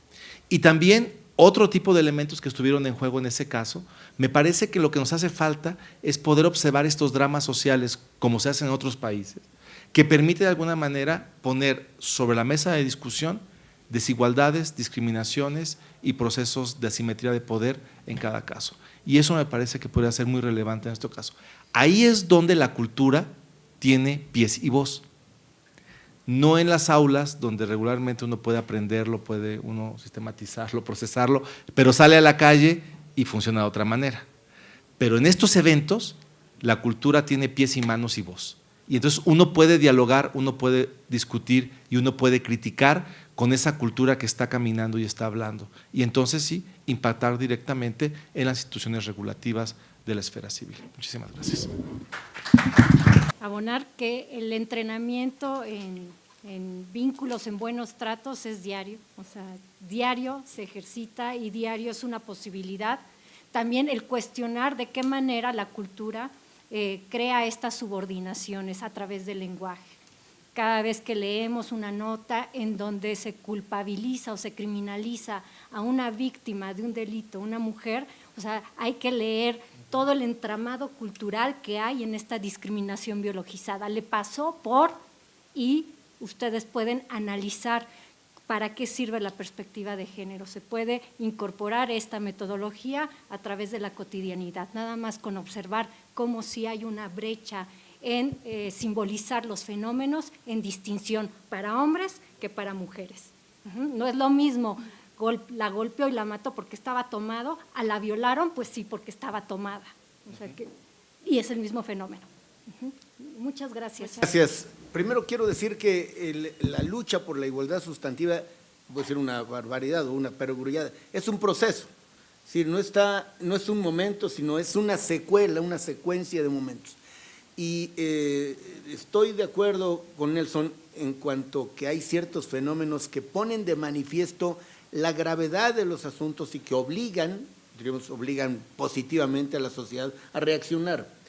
Y también otro tipo de elementos que estuvieron en juego en ese caso, me parece que lo que nos hace falta es poder observar estos dramas sociales como se hace en otros países, que permite de alguna manera poner sobre la mesa de discusión desigualdades, discriminaciones y procesos de asimetría de poder en cada caso. Y eso me parece que podría ser muy relevante en este caso. Ahí es donde la cultura tiene pies y voz. No en las aulas, donde regularmente uno puede aprenderlo, puede uno sistematizarlo, procesarlo, pero sale a la calle y funciona de otra manera. Pero en estos eventos, la cultura tiene pies y manos y voz. Y entonces uno puede dialogar, uno puede discutir y uno puede criticar con esa cultura que está caminando y está hablando. Y entonces sí, impactar directamente en las instituciones regulativas de la esfera civil. Muchísimas gracias. Abonar que el entrenamiento en vínculos, en buenos tratos es diario, o sea, diario se ejercita y diario es una posibilidad. También el cuestionar de qué manera la cultura crea estas subordinaciones a través del lenguaje. Cada vez que leemos una nota en donde se culpabiliza o se criminaliza a una víctima de un delito, una mujer, o sea, hay que leer todo el entramado cultural que hay en esta discriminación biologizada. Le pasó por, y ustedes pueden analizar para qué sirve la perspectiva de género. Se puede incorporar esta metodología a través de la cotidianidad, nada más con observar cómo sí hay una brecha en simbolizar los fenómenos en distinción para hombres que para mujeres. No es lo mismo, la golpeó y la mató porque estaba tomado, a la violaron, pues sí, porque estaba tomada. O sea y es el mismo fenómeno. Muchas gracias. Gracias. Primero quiero decir que la lucha por la igualdad sustantiva, voy a decir una barbaridad o una perogrullada, es un proceso. Es decir, no es un momento, sino es una secuela, una secuencia de momentos. Y estoy de acuerdo con Nelson en cuanto que hay ciertos fenómenos que ponen de manifiesto la gravedad de los asuntos y que obligan positivamente a la sociedad a reaccionar.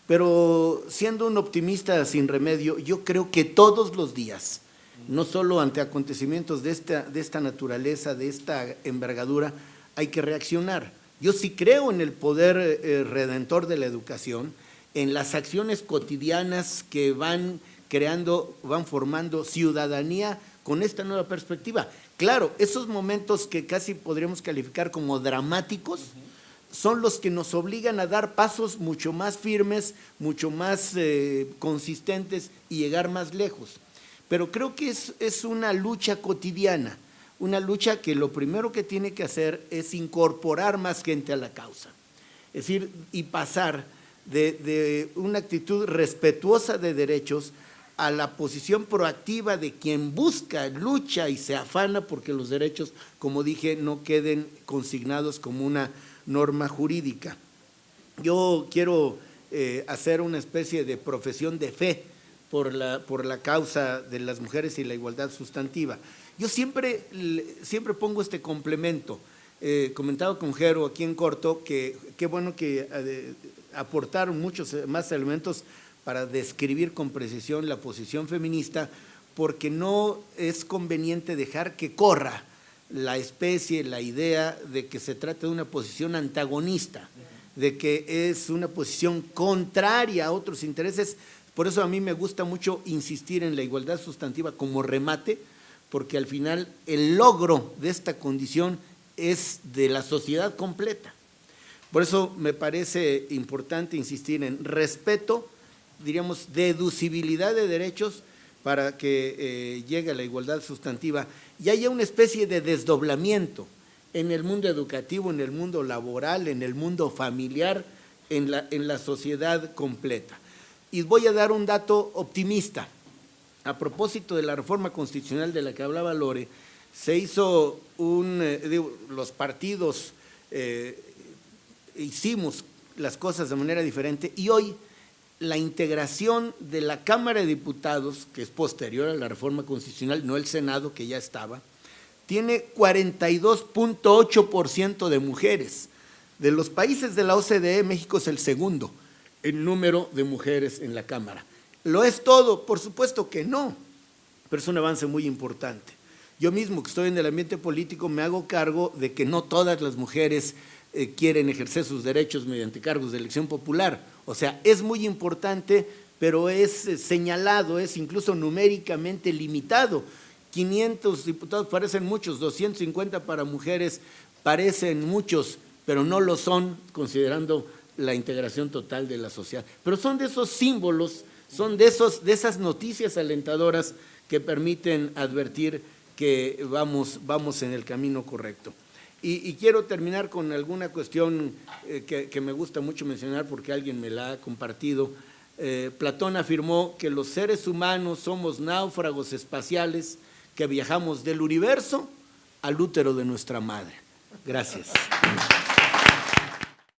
Pero siendo un optimista sin remedio, yo creo que todos los días, no solo ante acontecimientos de esta naturaleza, de esta envergadura, hay que reaccionar. Yo sí creo en el poder redentor de la educación, en las acciones cotidianas que van formando ciudadanía con esta nueva perspectiva. Claro, esos momentos que casi podríamos calificar como dramáticos son los que nos obligan a dar pasos mucho más firmes, mucho más consistentes y llegar más lejos. Pero creo que es una lucha cotidiana, una lucha que lo primero que tiene que hacer es incorporar más gente a la causa. Es decir, y pasar de una actitud respetuosa de derechos a la posición proactiva de quien busca, lucha y se afana porque los derechos, como dije, no queden consignados como una norma jurídica. Yo quiero hacer una especie de profesión de fe por la causa de las mujeres y la igualdad sustantiva. Yo siempre pongo este complemento. Comentaba con Jero aquí en corto que qué bueno que aportaron muchos más elementos para describir con precisión la posición feminista, porque no es conveniente dejar que corra la especie, la idea de que se trata de una posición antagonista, de que es una posición contraria a otros intereses. Por eso a mí me gusta mucho insistir en la igualdad sustantiva como remate, porque al final el logro de esta condición es de la sociedad completa. Por eso me parece importante insistir en respeto, diríamos, deducibilidad de derechos para que llegue a la igualdad sustantiva y haya una especie de desdoblamiento en el mundo educativo, en el mundo laboral, en el mundo familiar, en la sociedad completa. Y voy a dar un dato optimista. A propósito de la reforma constitucional de la que hablaba Lore, se hizo los partidos hicimos las cosas de manera diferente y hoy la integración de la Cámara de Diputados, que es posterior a la reforma constitucional, no el Senado, que ya estaba, tiene 42.8% de mujeres. De los países de la OCDE, México es el segundo en número de mujeres en la Cámara. ¿Lo es todo? Por supuesto que no, pero es un avance muy importante. Yo mismo, que estoy en el ambiente político, me hago cargo de que no todas las mujeres quieren ejercer sus derechos mediante cargos de elección popular. O sea, es muy importante, pero es señalado, es incluso numéricamente limitado. 500 diputados parecen muchos, 250 para mujeres parecen muchos, pero no lo son considerando la integración total de la sociedad. Pero son de esos símbolos, son de esas noticias alentadoras que permiten advertir que vamos en el camino correcto. Y quiero terminar con alguna cuestión que me gusta mucho mencionar porque alguien me la ha compartido. Platón afirmó que los seres humanos somos náufragos espaciales que viajamos del universo al útero de nuestra madre. Gracias.